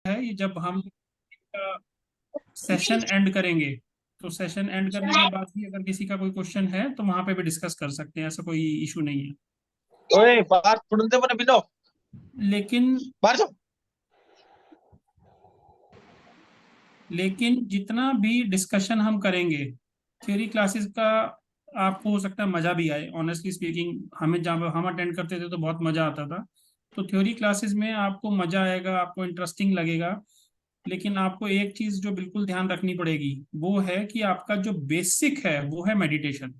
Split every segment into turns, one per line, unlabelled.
है ये जब हम सेशन एंड करेंगे, तो सेशन एंड करने के बाद भी अगर किसी का कोई क्वेश्चन है तो वहां पे भी डिस्कस कर सकते हैं, ऐसा कोई इशू नहीं है।
ओए बाहर छोड़ दे मैंने बिनो।
लेकिन
बाहर जाओ।
लेकिन जितना भी डिस्कशन हम करेंगे थ्योरी क्लासेस का, आपको हो सकता है मजा भी आए। ऑनेस्टली स्पीकिंग, हमें जहाँ हम अटेंड करते थे तो बहुत मजा आता था। तो थ्योरी क्लासेस में आपको मजा आएगा, आपको इंटरेस्टिंग लगेगा। लेकिन आपको एक चीज जो बिल्कुल ध्यान रखनी पड़ेगी वो है कि आपका जो बेसिक है वो है मेडिटेशन।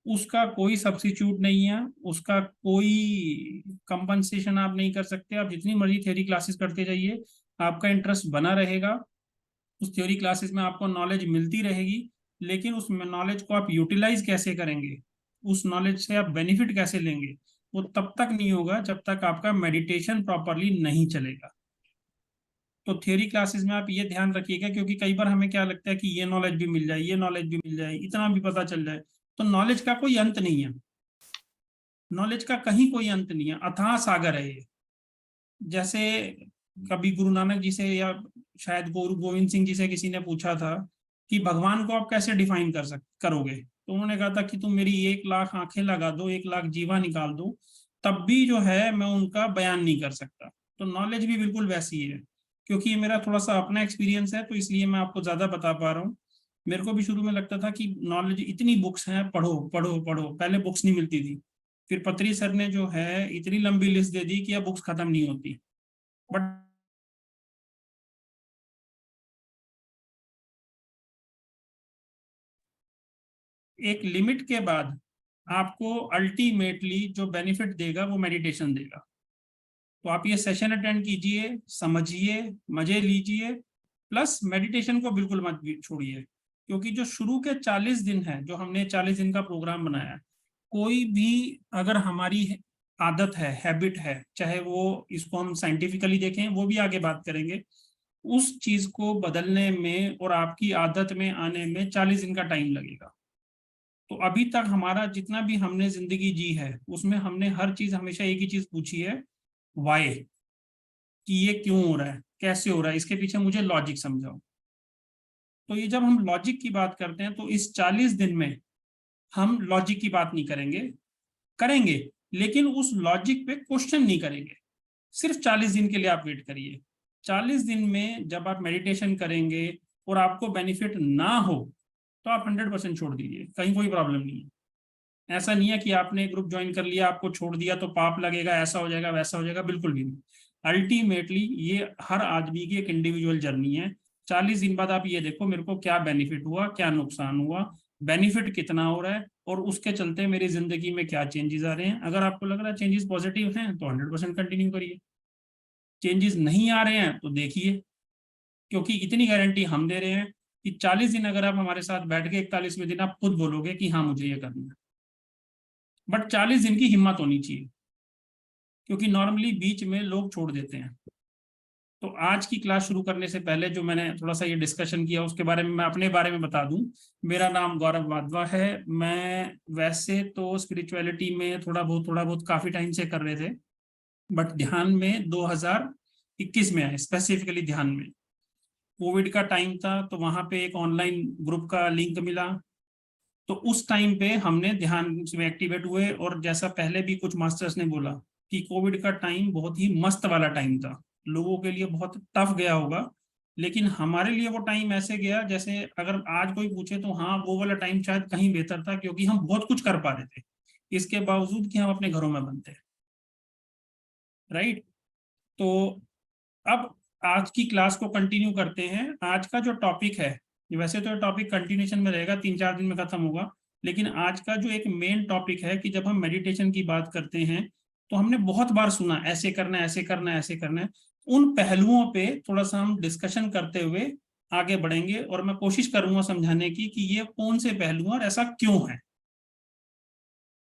उसका कोई सब्स्टिट्यूट नहीं है, उसका कोई कंपनसेशन आप नहीं कर सकते। आप जितनी मर्जी थ्योरी क्लासेस करते जाइए, आपका इंटरेस्ट बना रहेगा। उस थ्योरी क्लासेस में आपको नॉलेज मिलती रहेगी। लेकिन उस नॉलेज को आप यूटिलाइज कैसे करेंगे, उस नॉलेज से आप बेनिफिट कैसे लेंगे, वो तब तक नहीं होगा जब तक आपका मेडिटेशन प्रॉपरली नहीं चलेगा। तो थ्योरी क्लासेस में आप ये ध्यान रखिएगा, क्योंकि कई बार हमें क्या लगता है कि ये नॉलेज भी मिल जाए, ये नॉलेज भी मिल जाए, इतना भी पता चल जाए। तो नॉलेज का कोई अंत नहीं है। नॉलेज का कहीं कोई अंत नहीं है, अथाह सागर है ये। जैसे कभी गुरु नानक जी से या शायद गुरु गोविंद सिंह जी से किसी ने पूछा था कि भगवान को आप कैसे डिफाइन करोगे, तो उन्होंने कहा था कि तुम मेरी 1 लाख आंखें लगा दो, 1 लाख जीवा निकाल दो, तब भी जो है मैं उनका बयान नहीं कर सकता। तो नॉलेज भी बिल्कुल वैसी है। क्योंकि ये मेरा थोड़ा सा अपना एक्सपीरियंस है, तो इसलिए मैं आपको ज्यादा बता पा रहा हूँ। मेरे को भी शुरू में लगता था कि नॉलेज इतनी बुक्स हैं, पढ़ो पढ़ो पढ़ो, पहले बुक्स नहीं मिलती थी। फिर पत्री सर ने जो है इतनी लंबी लिस्ट दे दी कि अब बुक्स खत्म नहीं होती। बट एक लिमिट के बाद आपको अल्टीमेटली जो बेनिफिट देगा वो मेडिटेशन देगा। तो आप ये सेशन अटेंड कीजिए, समझिए, मजे लीजिए, प्लस मेडिटेशन को बिल्कुल मत छोड़िए। क्योंकि जो शुरू के 40 दिन है, जो हमने 40 दिन का प्रोग्राम बनाया, कोई भी अगर हमारी आदत है, हैबिट है, चाहे वो इसको हम साइंटिफिकली देखें, वो भी आगे बात करेंगे, उस चीज को बदलने में और आपकी आदत में आने में 40 दिन का टाइम लगेगा। तो अभी तक हमारा जितना भी हमने जिंदगी जी है उसमें हमने हर चीज हमेशा एक ही चीज पूछी है, वाई, कि ये क्यों हो रहा है, कैसे हो रहा है, इसके पीछे मुझे लॉजिक समझाओ। तो ये जब हम लॉजिक की बात करते हैं तो इस 40 दिन में हम लॉजिक की बात नहीं करेंगे, करेंगे, लेकिन उस लॉजिक पे क्वेश्चन नहीं करेंगे। सिर्फ 40 दिन के लिए आप वेट करिए। 40 दिन में जब आप मेडिटेशन करेंगे और आपको बेनिफिट ना हो, तो आप 100% छोड़ दीजिए, कहीं कोई प्रॉब्लम नहीं है। ऐसा नहीं है कि आपने ग्रुप ज्वाइन कर लिया, आपको छोड़ दिया तो पाप लगेगा, ऐसा हो जाएगा वैसा हो जाएगा, बिल्कुल भी नहीं। अल्टीमेटली ये हर आदमी की एक इंडिविजुअल जर्नी है। 40 दिन बाद आप ये देखो मेरे को क्या बेनिफिट हुआ, क्या नुकसान हुआ, बेनिफिट कितना हो रहा है, और उसके चलते मेरी जिंदगी में क्या चेंजेस आ रहे हैं। अगर आपको लग रहा है चेंजेस पॉजिटिव हैं तो 100% कंटिन्यू करिए। चेंजेस नहीं आ रहे हैं तो देखिए। क्योंकि इतनी गारंटी हम दे रहे हैं कि 40 दिन अगर आप हमारे साथ बैठ के 41वें दिन आप खुद बोलोगे कि हाँ मुझे ये करना है। बट 40 दिन की हिम्मत होनी चाहिए, क्योंकि नॉर्मली बीच में लोग छोड़ देते हैं। तो आज की क्लास शुरू करने से पहले जो मैंने थोड़ा सा ये डिस्कशन किया उसके बारे में मैं अपने बारे में बता दूं। मेरा नाम गौरव वाधवा है। मैं वैसे तो स्पिरिचुअलिटी में थोड़ा बहुत काफी टाइम से कर रहे थे, बट ध्यान में 2021 में आए, स्पेसिफिकली ध्यान में। कोविड का टाइम था तो वहां पे एक ऑनलाइन ग्रुप का लिंक मिला, तो उस टाइम पे हमने ध्यान में एक्टिवेट हुए। और जैसा पहले भी कुछ मास्टर्स ने बोला कि कोविड का टाइम बहुत ही मस्त वाला टाइम था, लोगों के लिए बहुत टफ गया होगा, लेकिन हमारे लिए वो टाइम ऐसे गया जैसे अगर आज कोई पूछे तो हाँ वो वाला टाइम शायद कहीं बेहतर था, क्योंकि हम बहुत कुछ कर पा रहे थे इसके बावजूद कि हम अपने घरों में बंद थे। राइट। तो अब आज की क्लास को कंटिन्यू करते हैं। आज का जो टॉपिक है, वैसे तो टॉपिक कंटिन्यूशन में रहेगा, 3-4 दिन में खत्म होगा, लेकिन आज का जो एक मेन टॉपिक है कि जब हम मेडिटेशन की बात करते हैं तो हमने बहुत बार सुना ऐसे करना है, ऐसे करना है, ऐसे करना है। उन पहलुओं पे थोड़ा सा हम डिस्कशन करते हुए आगे बढ़ेंगे, और मैं कोशिश करूंगा समझाने की कि ये कौन से पहलू हैं और ऐसा क्यों है।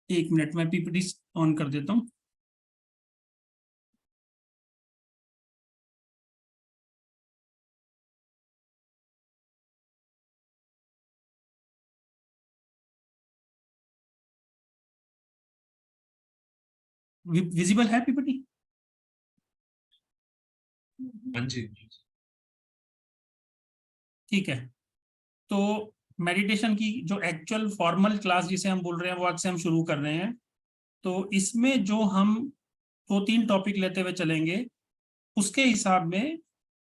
1 मिनट में पीपीटी ऑन कर देता हूँ। विजिबल है पीपीटी?
हाँ जी।
ठीक है, तो मेडिटेशन की जो एक्चुअल फॉर्मल क्लास जिसे हम बोल रहे हैं वो आज से हम शुरू कर रहे हैं। तो इसमें जो हम 2-3 टॉपिक लेते हुए चलेंगे उसके हिसाब में,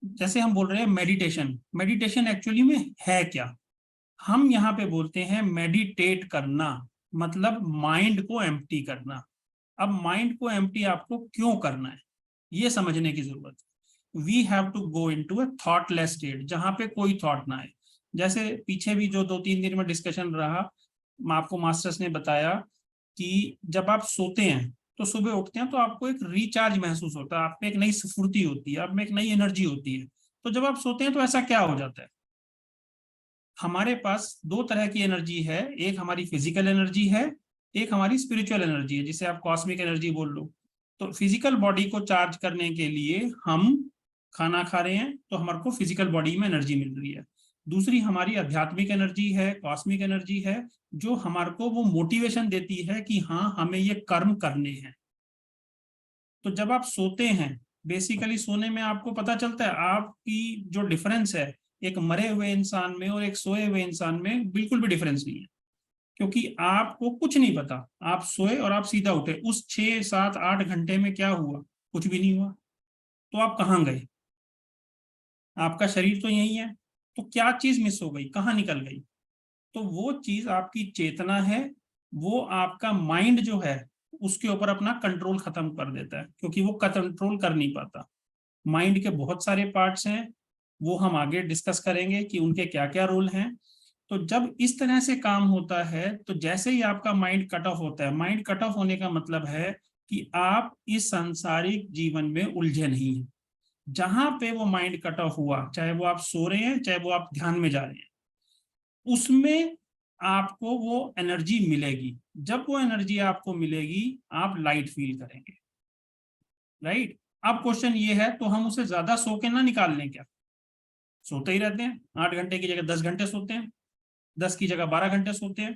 जैसे हम बोल रहे हैं मेडिटेशन, मेडिटेशन एक्चुअली में है क्या? हम यहाँ पे बोलते हैं मेडिटेट करना, मतलब माइंड को एम्प्टी करना। अब माइंड को एम्प्टी आपको क्यों करना है ये समझने की जरूरत है। We have to go into a thoughtless state, जहां पे कोई थॉट ना आए। जैसे पीछे भी जो 2-3 दिन में डिस्कशन रहा, आपको मास्टर्स ने बताया कि जब आप सोते हैं तो सुबह उठते हैं तो आपको एक रिचार्ज महसूस होता है, आप में एक नई स्फूर्ति होती है, आप में एक नई एनर्जी होती है। तो जब आप सोते हैं तो ऐसा क्या हो जाता है, हमारे पास 2 तरह की एनर्जी है, एक हमारी फिजिकल एनर्जी है, एक हमारी स्पिरिचुअल एनर्जी है, जिसे आप कॉस्मिक एनर्जी बोल लो। तो फिजिकल बॉडी को चार्ज करने के लिए हम खाना खा रहे हैं तो हमारे को फिजिकल बॉडी में एनर्जी मिल रही है। दूसरी हमारी आध्यात्मिक एनर्जी है, कॉस्मिक एनर्जी है, जो हमारे को वो मोटिवेशन देती है कि हाँ हमें ये कर्म करने हैं। तो जब आप सोते हैं, बेसिकली सोने में आपको पता चलता है आपकी जो डिफरेंस है एक मरे हुए इंसान में और एक सोए हुए इंसान में बिल्कुल भी डिफरेंस नहीं है, क्योंकि आपको कुछ नहीं पता। आप सोए और आप सीधा उठे, उस 6-7-8 घंटे में क्या हुआ? कुछ भी नहीं हुआ। तो आप कहाँ गए? आपका शरीर तो यही है, तो क्या चीज मिस हो गई, कहाँ निकल गई? तो वो चीज आपकी चेतना है, वो आपका माइंड जो है उसके ऊपर अपना कंट्रोल खत्म कर देता है, क्योंकि वो कंट्रोल कर नहीं पाता। माइंड के बहुत सारे पार्ट्स हैं, वो हम आगे डिस्कस करेंगे कि उनके क्या क्या रोल हैं। तो जब इस तरह से काम होता है तो जैसे ही आपका माइंड कट ऑफ होता है, माइंड कट ऑफ होने का मतलब है कि आप इस सांसारिक जीवन में उलझे नहीं हैं। जहां पे वो माइंड कट ऑफ हुआ, चाहे वो आप सो रहे हैं चाहे वो आप ध्यान में जा रहे हैं, उसमें आपको वो एनर्जी मिलेगी। जब वो एनर्जी आपको मिलेगी आप लाइट फील करेंगे, राइट? अब क्वेश्चन ये है, तो हम उसे ज्यादा सो के ना निकाल लें क्या? सोते ही रहते हैं, 8 घंटे की जगह 10 घंटे सोते हैं, 10 की जगह 12 घंटे सोते हैं।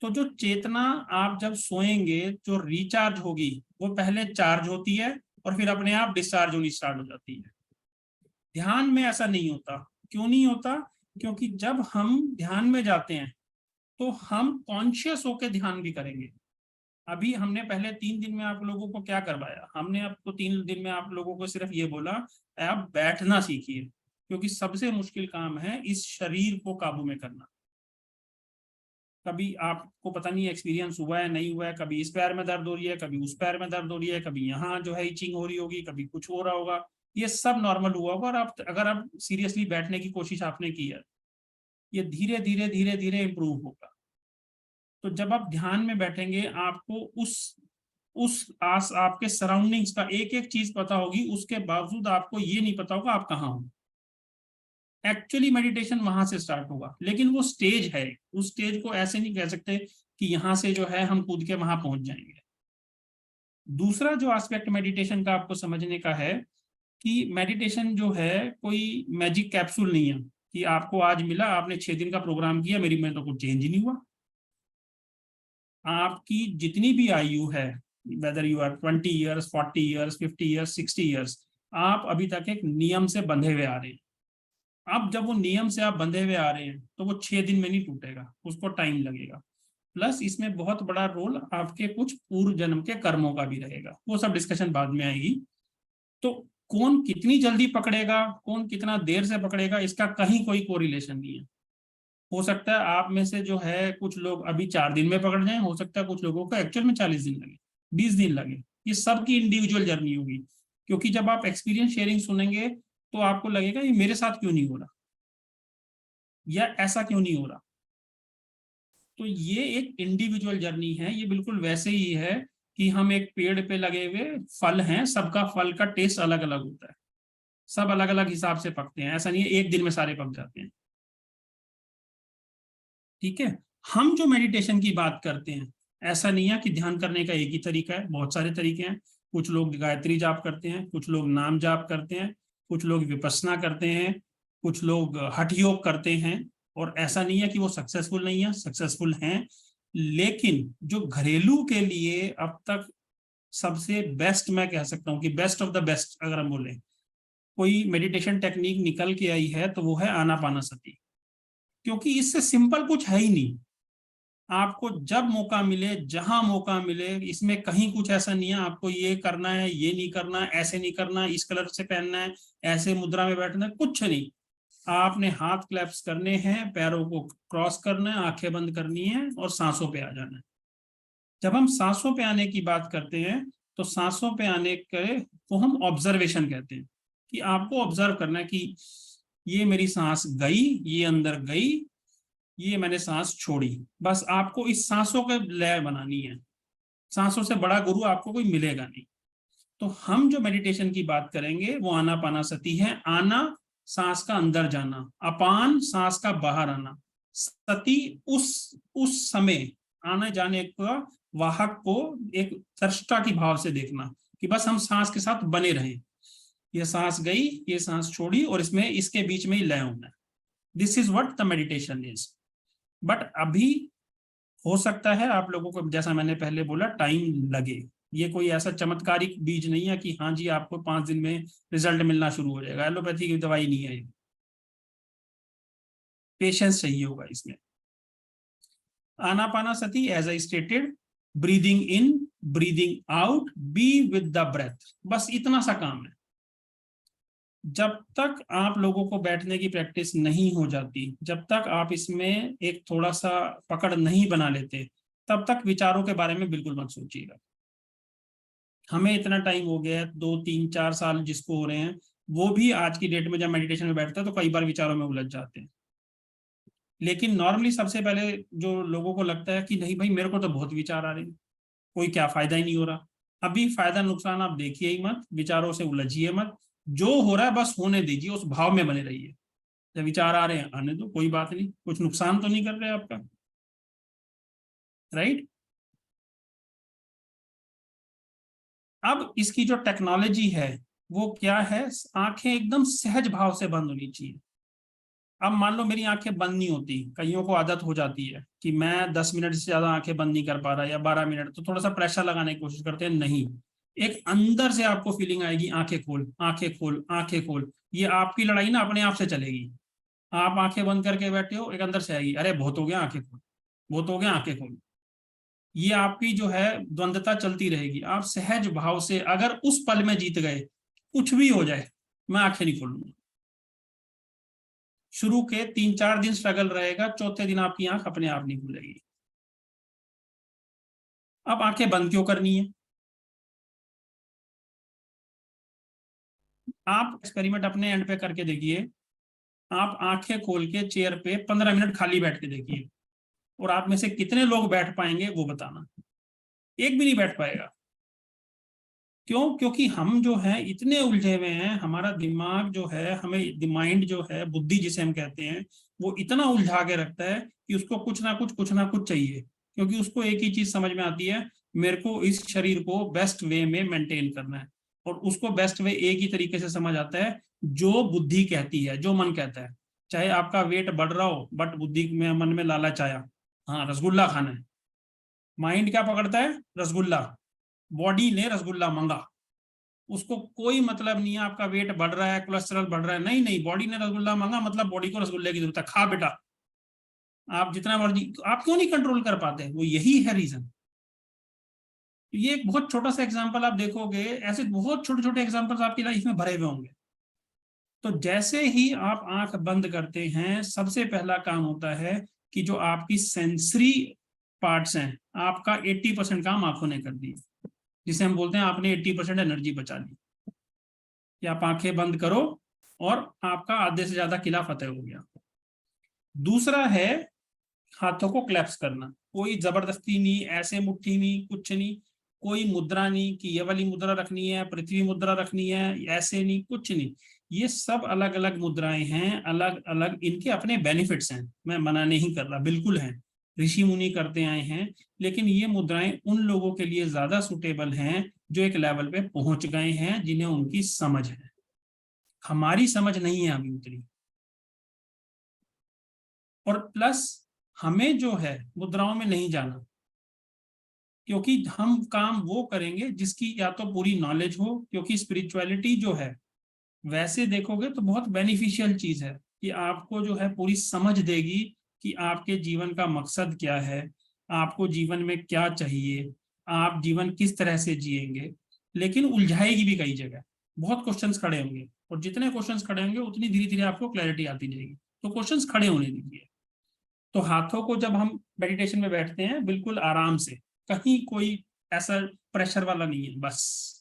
तो जो चेतना आप जब सोएंगे जो रिचार्ज होगी वो पहले चार्ज होती है और फिर अपने आप डिस्चार्ज होनी स्टार्ट हो जाती है। ध्यान में ऐसा नहीं होता। क्यों नहीं होता? क्योंकि जब हम ध्यान में जाते हैं तो हम कॉन्शियस होकर ध्यान भी करेंगे। अभी हमने पहले 3 दिन में आप लोगों को क्या करवाया? हमने आपको 3 दिन में आप लोगों को सिर्फ ये बोला आप बैठना सीखिए, क्योंकि सबसे मुश्किल काम है इस शरीर को काबू में करना। कभी आपको पता नहीं एक्सपीरियंस हुआ है नहीं हुआ है, कभी इस पैर में दर्द हो रही है, कभी उस पैर में दर्द हो रही है, कभी यहाँ जो है इचिंग हो रही होगी, कभी कुछ हो रहा होगा। ये सब नॉर्मल हुआ होगा, और आप अगर आप सीरियसली बैठने की कोशिश आपने की है, ये धीरे धीरे धीरे धीरे इंप्रूव होगा। तो जब आप ध्यान में बैठेंगे आपको उस आस आपके सराउंडिंग्स का एक एक चीज पता होगी, उसके बावजूद आपको ये नहीं पता होगा आप कहाँ हो। एक्चुअली मेडिटेशन वहां से स्टार्ट होगा, लेकिन वो स्टेज है, उस स्टेज को ऐसे नहीं कह सकते कि यहां से जो है हम कूद के वहां पहुंच जाएंगे। दूसरा जो एस्पेक्ट मेडिटेशन का आपको समझने का है कि मेडिटेशन जो है कोई मैजिक कैप्सूल नहीं है कि आपको आज मिला, आपने 6 दिन का प्रोग्राम किया, मेरी में तो कुछ चेंज ही नहीं हुआ। आपकी जितनी भी आयु है, whether you are 20 years, 40 years, 50 years, 60 years, आप अभी तक एक नियम से बंधे हुए आ रहे हैं। अब जब वो नियम से आप बंधे हुए आ रहे हैं तो वो 6 दिन में नहीं टूटेगा, उसको टाइम लगेगा। प्लस इसमें बहुत बड़ा रोल आपके कुछ पूर्व जन्म के कर्मों का भी रहेगा, वो सब डिस्कशन बाद में आएगी। तो कौन कितनी जल्दी पकड़ेगा, कौन कितना देर से पकड़ेगा, इसका कहीं कोई कोरिलेशन नहीं है। हो सकता है आप में से जो है कुछ लोग अभी 4 दिन में पकड़ जाएं, हो सकता है कुछ लोगों को एक्चुअल में 40 दिन लगे, 20 दिन लगे। ये सबकी इंडिविजुअल जर्नी होगी, क्योंकि जब आप एक्सपीरियंस शेयरिंग सुनेंगे तो आपको लगेगा ये मेरे साथ क्यों नहीं हो रहा, या ऐसा क्यों नहीं हो रहा। तो ये एक इंडिविजुअल जर्नी है। ये बिल्कुल वैसे ही है कि हम एक पेड़ पे लगे हुए फल हैं, सबका फल का टेस्ट अलग अलग होता है, सब अलग अलग हिसाब से पकते हैं, ऐसा नहीं है एक दिन में सारे पक जाते हैं। ठीक है, हम जो मेडिटेशन की बात करते हैं, ऐसा नहीं है कि ध्यान करने का एक ही तरीका है, बहुत सारे तरीके हैं। कुछ लोग गायत्री जाप करते हैं, कुछ लोग नाम जाप करते हैं, कुछ लोग विपश्यना करते हैं, कुछ लोग हठ योग करते हैं। और ऐसा नहीं है कि वो सक्सेसफुल नहीं है, सक्सेसफुल हैं। लेकिन जो घरेलू के लिए अब तक सबसे बेस्ट, मैं कह सकता हूँ कि बेस्ट ऑफ द बेस्ट अगर हम बोले, कोई मेडिटेशन टेक्निक निकल के आई है तो वो है आनापानासती, क्योंकि इससे सिंपल कुछ है ही नहीं। आपको जब मौका मिले, जहां मौका मिले, इसमें कहीं कुछ ऐसा नहीं है आपको ये करना है, ये नहीं करना, ऐसे नहीं करना, इस कलर से पहनना है, ऐसे मुद्रा में बैठना है, कुछ नहीं। आपने हाथ क्लैप्स करने हैं, पैरों को क्रॉस करना है, आंखें बंद करनी है और सांसों पे आ जाना है। जब हम सांसों पे आने की बात करते हैं तो सांसों पे आने को हम ऑब्जर्वेशन कहते हैं, कि आपको ऑब्जर्व करना है कि ये मेरी सांस गई, ये अंदर गई, ये मैंने सांस छोड़ी। बस आपको इस सांसों के लय बनानी है। सांसों से बड़ा गुरु आपको कोई मिलेगा नहीं। तो हम जो मेडिटेशन की बात करेंगे वो आनापानासती है। आना सांस का अंदर जाना, अपान सांस का बाहर आना, सती उस समय आने जाने का वाहक को एक दृष्टा की भाव से देखना, कि बस हम सांस के साथ बने रहें। ये सांस गई, ये सांस छोड़ी, और इसमें इसके बीच में ही लय होना है। This is what the meditation is. But अभी हो सकता है आप लोगों को, जैसा मैंने पहले बोला, टाइम लगे। ये कोई ऐसा चमत्कारिक बीज नहीं है कि हाँ जी आपको 5 दिन में रिजल्ट मिलना शुरू हो जाएगा। एलोपैथी की दवाई नहीं है ये। पेशेंस चाहिए होगा इसमें। Anapanasati as I stated, breathing in, breathing out, be with the breath, बस इतना सा काम है। जब तक आप लोगों को बैठने की प्रैक्टिस नहीं हो जाती, जब तक आप इसमें एक थोड़ा सा पकड़ नहीं बना लेते, तब तक विचारों के बारे में बिल्कुल मत सोचिएगा। हमें इतना टाइम हो गया है, 2 3 4 साल जिसको हो रहे हैं, वो भी आज की डेट में जब मेडिटेशन में बैठता है तो कई बार विचारों में उलझ जाते हैं। लेकिन नॉर्मली सबसे पहले जो लोगों को लगता है कि नहीं भाई मेरे को तो बहुत विचार आ रहे हैं, कोई क्या फायदा ही नहीं हो रहा। अभी फायदा नुकसान आप देखिए ही मत, विचारों से उलझिए मत, जो हो रहा है बस होने दीजिए, उस भाव में बने रहिए। जब विचार आ रहे हैं आने दो, कोई बात नहीं, कुछ नुकसान तो नहीं कर रहे आपका, राइट। अब इसकी जो टेक्नोलॉजी है वो क्या है, आंखें एकदम सहज भाव से बंद होनी चाहिए। अब मान लो मेरी आंखें बंद नहीं होती, कईयों को आदत हो जाती है कि मैं 10 मिनट से ज्यादा आंखें बंद नहीं कर पा रहा, या 12 मिनट, तो थोड़ा सा प्रेशर लगाने की कोशिश करते हैं। नहीं, एक अंदर से आपको फीलिंग आएगी, आंखें खोल, आंखें खोल, आंखें खोल। ये आपकी लड़ाई ना अपने आप से चलेगी। आप आंखें बंद करके बैठे हो, एक अंदर से आएगी, अरे बहुत हो गया आंखें खोल, बहुत हो गया आंखें खोल। ये आपकी जो है द्वंद्वता चलती रहेगी। आप सहज भाव से अगर उस पल में जीत गए, कुछ भी हो जाए मैं आंखें नहीं खोलूंगा, शुरू के 3 4 दिन स्ट्रगल रहेगा, चौथे दिन आपकी आंख अपने आप नहीं खुलेगी। अब आंखें बंद क्यों करनी है? आप एक्सपेरिमेंट अपने एंड पे करके देखिए। आप आंखें खोल के चेयर पे 15 मिनट खाली बैठ के देखिए, और आप में से कितने लोग बैठ पाएंगे वो बताना। एक भी नहीं बैठ पाएगा। क्यों? क्योंकि हम जो है इतने उलझे हुए हैं, हमारा दिमाग जो है, हमें माइंड जो है, बुद्धि जिसे हम कहते हैं, वो इतना उलझा के रखता है कि उसको कुछ ना कुछ चाहिए। क्योंकि उसको एक ही चीज समझ में आती है, मेरे को इस शरीर को बेस्ट वे में मेंटेन करना है। और उसको बेस्ट वे एक ही तरीके से समझ आता है, जो बुद्धि कहती है, जो मन कहता है। चाहे आपका वेट बढ़ रहा हो, बट बुद्धि में, मन में लालच आया, हाँ रसगुल्ला खाना है, माइंड क्या पकड़ता है? रसगुल्ला। बॉडी ने रसगुल्ला मांगा, उसको कोई मतलब नहीं है आपका वेट बढ़ रहा है, कोलेस्ट्रॉल बढ़ रहा है, नहीं नहीं, बॉडी ने रसगुल्ला मांगा, मतलब बॉडी को रसगुल्ले की जरूरत है, खा बेटा। आप जितना मर्जी, आप क्यों नहीं कंट्रोल कर पाते? वो यही है रीजन। ये एक बहुत छोटा सा एग्जांपल आप देखोगे, ऐसे बहुत छोटे छोटे एग्जांपल्स आपकी लाइफ में भरे हुए होंगे। तो जैसे ही आप आंख बंद करते हैं, सबसे पहला काम होता है कि जो आपकी सेंसरी पार्ट्स हैं, आपका 80% काम आंखों ने कर दिया, जिसे हम बोलते हैं आपने 80% एनर्जी बचा ली, कि आप आंखें बंद करो और आपका आधे से ज्यादा किला फतेह हो गया। दूसरा है हाथों को क्लैप्स करना। कोई जबरदस्ती नहीं, ऐसे मुट्ठी नहीं, कुछ नहीं, कोई मुद्रा नहीं कि ये वाली मुद्रा रखनी है, पृथ्वी मुद्रा रखनी है, ऐसे नहीं, कुछ नहीं। ये सब अलग अलग मुद्राएं हैं, अलग अलग, इनके अपने बेनिफिट्स हैं, मैं मना नहीं कर रहा, बिल्कुल हैं, ऋषि मुनि करते आए हैं। लेकिन ये मुद्राएं उन लोगों के लिए ज्यादा सुटेबल हैं जो एक लेवल पे पहुंच गए हैं, जिन्हें उनकी समझ है। हमारी समझ नहीं है अभी उतनी। और प्लस हमें जो है मुद्राओं में नहीं जाना, क्योंकि हम काम वो करेंगे जिसकी या तो पूरी नॉलेज हो, क्योंकि स्पिरिचुअलिटी जो है वैसे देखोगे तो बहुत बेनिफिशियल चीज है कि आपको जो है पूरी समझ देगी कि आपके जीवन का मकसद क्या है, आपको जीवन में क्या चाहिए, आप जीवन किस तरह से जिएंगे। लेकिन उलझाएगी भी कई जगह, बहुत क्वेश्चंस खड़े होंगे, और जितने क्वेश्चंस खड़े होंगे उतनी धीरे धीरे आपको क्लैरिटी आती जाएगी। तो क्वेश्चंस खड़े होने दीजिए। तो हाथों को जब हम मेडिटेशन में बैठते हैं बिल्कुल आराम से, कहीं कोई ऐसा प्रेशर वाला नहीं है, बस।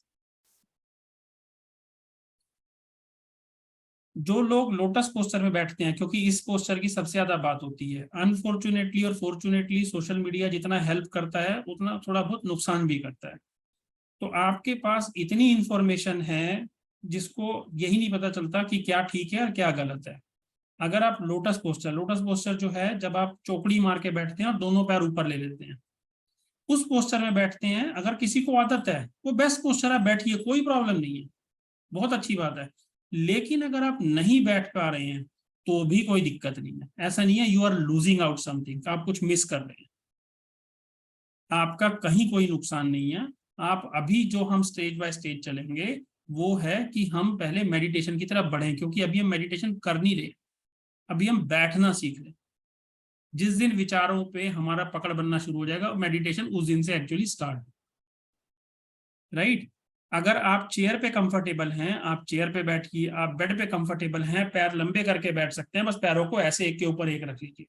जो लोग लोटस पोस्चर में बैठते हैं, क्योंकि इस पोस्चर की सबसे ज्यादा बात होती है, अनफॉर्चुनेटली और फॉर्चुनेटली सोशल मीडिया जितना हेल्प करता है उतना थोड़ा बहुत नुकसान भी करता है। तो आपके पास इतनी इंफॉर्मेशन है जिसको यही नहीं पता चलता कि क्या ठीक है और क्या गलत है। अगर आप लोटस पोस्चर जो है, जब आप चौकड़ी मार के बैठते हैं और दोनों पैर ऊपर ले लेते हैं, उस पोस्चर में बैठते हैं। अगर किसी को आदत है, वो बेस्ट पोस्चर है, बैठिए, कोई प्रॉब्लम नहीं है, बहुत अच्छी बात है। लेकिन अगर आप नहीं बैठ पा रहे हैं तो भी कोई दिक्कत नहीं है। ऐसा नहीं है you are losing out something, आप कुछ मिस कर रहे हैं, आपका कहीं कोई नुकसान नहीं है। आप अभी जो हम स्टेज बाय स्टेज चलेंगे वो है कि हम पहले मेडिटेशन की तरफ बढ़ें, क्योंकि अभी हम मेडिटेशन कर नहीं रहे, अभी हम बैठना सीख रहे हैं। जिस दिन विचारों पे हमारा पकड़ बनना शुरू हो जाएगा, मेडिटेशन उस दिन से एक्चुअली स्टार्ट, राइट। अगर आप चेयर पे कंफर्टेबल हैं, आप चेयर पे बैठिए, आप बेड पे कंफर्टेबल हैं, पैर लंबे करके बैठ सकते हैं, बस पैरों को ऐसे एक के ऊपर एक रख लीजिए,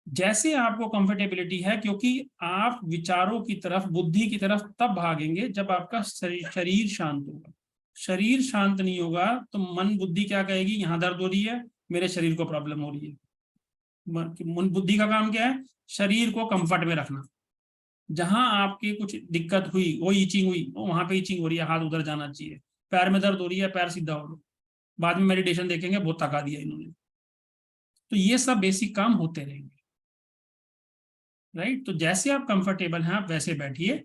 जैसे आपको कंफर्टेबिलिटी है। क्योंकि आप विचारों की तरफ, बुद्धि की तरफ तब भागेंगे जब आपका शरीर शांत होगा। शरीर शांत नहीं होगा तो मन बुद्धि क्या कहेगी, यहाँ दर्द हो रही है, मेरे शरीर को प्रॉब्लम हो रही है। मन बुद्धि का काम क्या है, शरीर को कंफर्ट में रखना। जहां आपकी कुछ दिक्कत हुई, वो ईचिंग हुई, वो वहां पे ईचिंग हो रही है, हाथ उधर जाना चाहिए। पैर में दर्द हो रही है, पैर सीधा हो लो, बाद में मेडिटेशन देखेंगे बहुत थका दिया इन्होंने। तो ये सब बेसिक काम होते रहेंगे, राइट। तो जैसे आप कंफर्टेबल हैं आप वैसे बैठिए।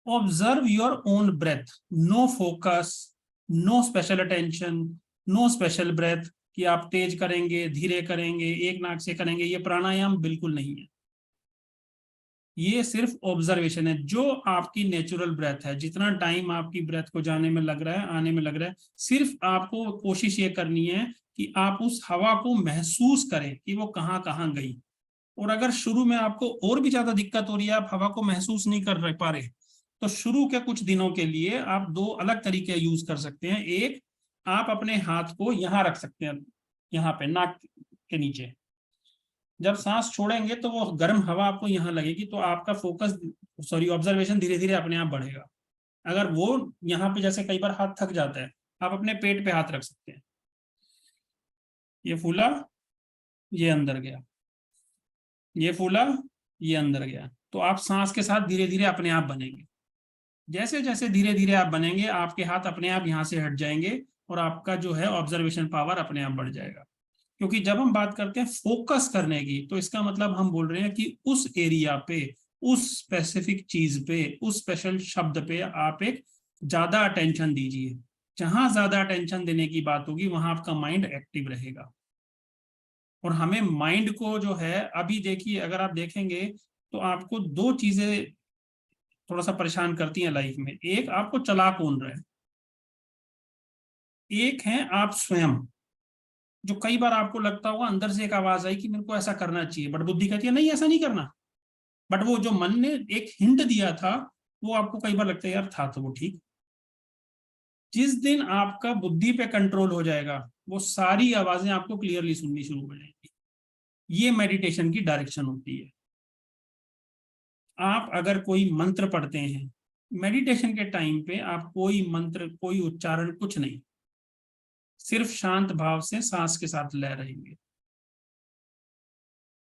Observe your own breath, no focus, no special attention, no special breath कि आप तेज करेंगे, धीरे करेंगे, एक नाक से करेंगे, ये प्राणायाम बिल्कुल नहीं है। ये सिर्फ ऑब्जर्वेशन है, जो आपकी नेचुरल ब्रेथ है, जितना टाइम आपकी ब्रेथ को जाने में लग रहा है, आने में लग रहा है, सिर्फ आपको कोशिश ये करनी है कि आप उस हवा को महसूस करें कि वो कहाँ कहाँ गई। और अगर शुरू में आपको और भी ज्यादा दिक्कत हो रही है, आप हवा को महसूस नहीं कर पा रहे, तो शुरू के कुछ दिनों के लिए आप दो अलग तरीके यूज कर सकते हैं। एक, आप अपने हाथ को यहाँ रख सकते हैं, यहाँ पे नाक के नीचे। जब सांस छोड़ेंगे तो वो गर्म हवा आपको यहाँ लगेगी, तो आपका फोकस, सॉरी, ऑब्जर्वेशन धीरे धीरे अपने आप बढ़ेगा। अगर वो यहाँ पे जैसे कई बार हाथ थक जाता है, आप अपने पेट पे हाथ रख सकते हैं, ये फूला, ये अंदर गया, ये फूला, ये अंदर गया। तो आप सांस के साथ धीरे धीरे अपने आप बनेंगे। जैसे जैसे धीरे धीरे आप बनेंगे, आपके हाथ अपने आप यहाँ से हट जाएंगे और आपका जो है ऑब्जर्वेशन पावर अपने आप बढ़ जाएगा। क्योंकि जब हम बात करते हैं फोकस करने की, तो इसका मतलब हम बोल रहे हैं कि उस एरिया पे, उस स्पेसिफिक चीज पे, उस स्पेशल शब्द पे आप एक ज्यादा अटेंशन दीजिए। जहां ज्यादा अटेंशन देने की बात होगी वहां आपका माइंड एक्टिव रहेगा। और हमें माइंड को जो है, अभी देखिए, अगर आप देखेंगे तो आपको दो चीजें थोड़ा सा परेशान करती हैं लाइफ में। एक, आपको चला कौन रहा है, एक है आप स्वयं। जो कई बार आपको लगता होगा अंदर से एक आवाज आई कि मेरे को ऐसा करना चाहिए, बट बुद्धि कहती है नहीं ऐसा नहीं करना। बट वो जो मन ने एक हिंट दिया था, वो आपको कई बार लगता है यार था तो वो ठीक। जिस दिन आपका बुद्धि पे कंट्रोल हो जाएगा, वो सारी आवाजें आपको क्लियरली सुननी शुरू हो जाएंगी। ये मेडिटेशन की डायरेक्शन होती है। आप अगर कोई मंत्र पढ़ते हैं मेडिटेशन के टाइम पे, आप कोई मंत्र, कोई उच्चारण, कुछ नहीं, सिर्फ शांत भाव से सांस के साथ लय रहेंगे।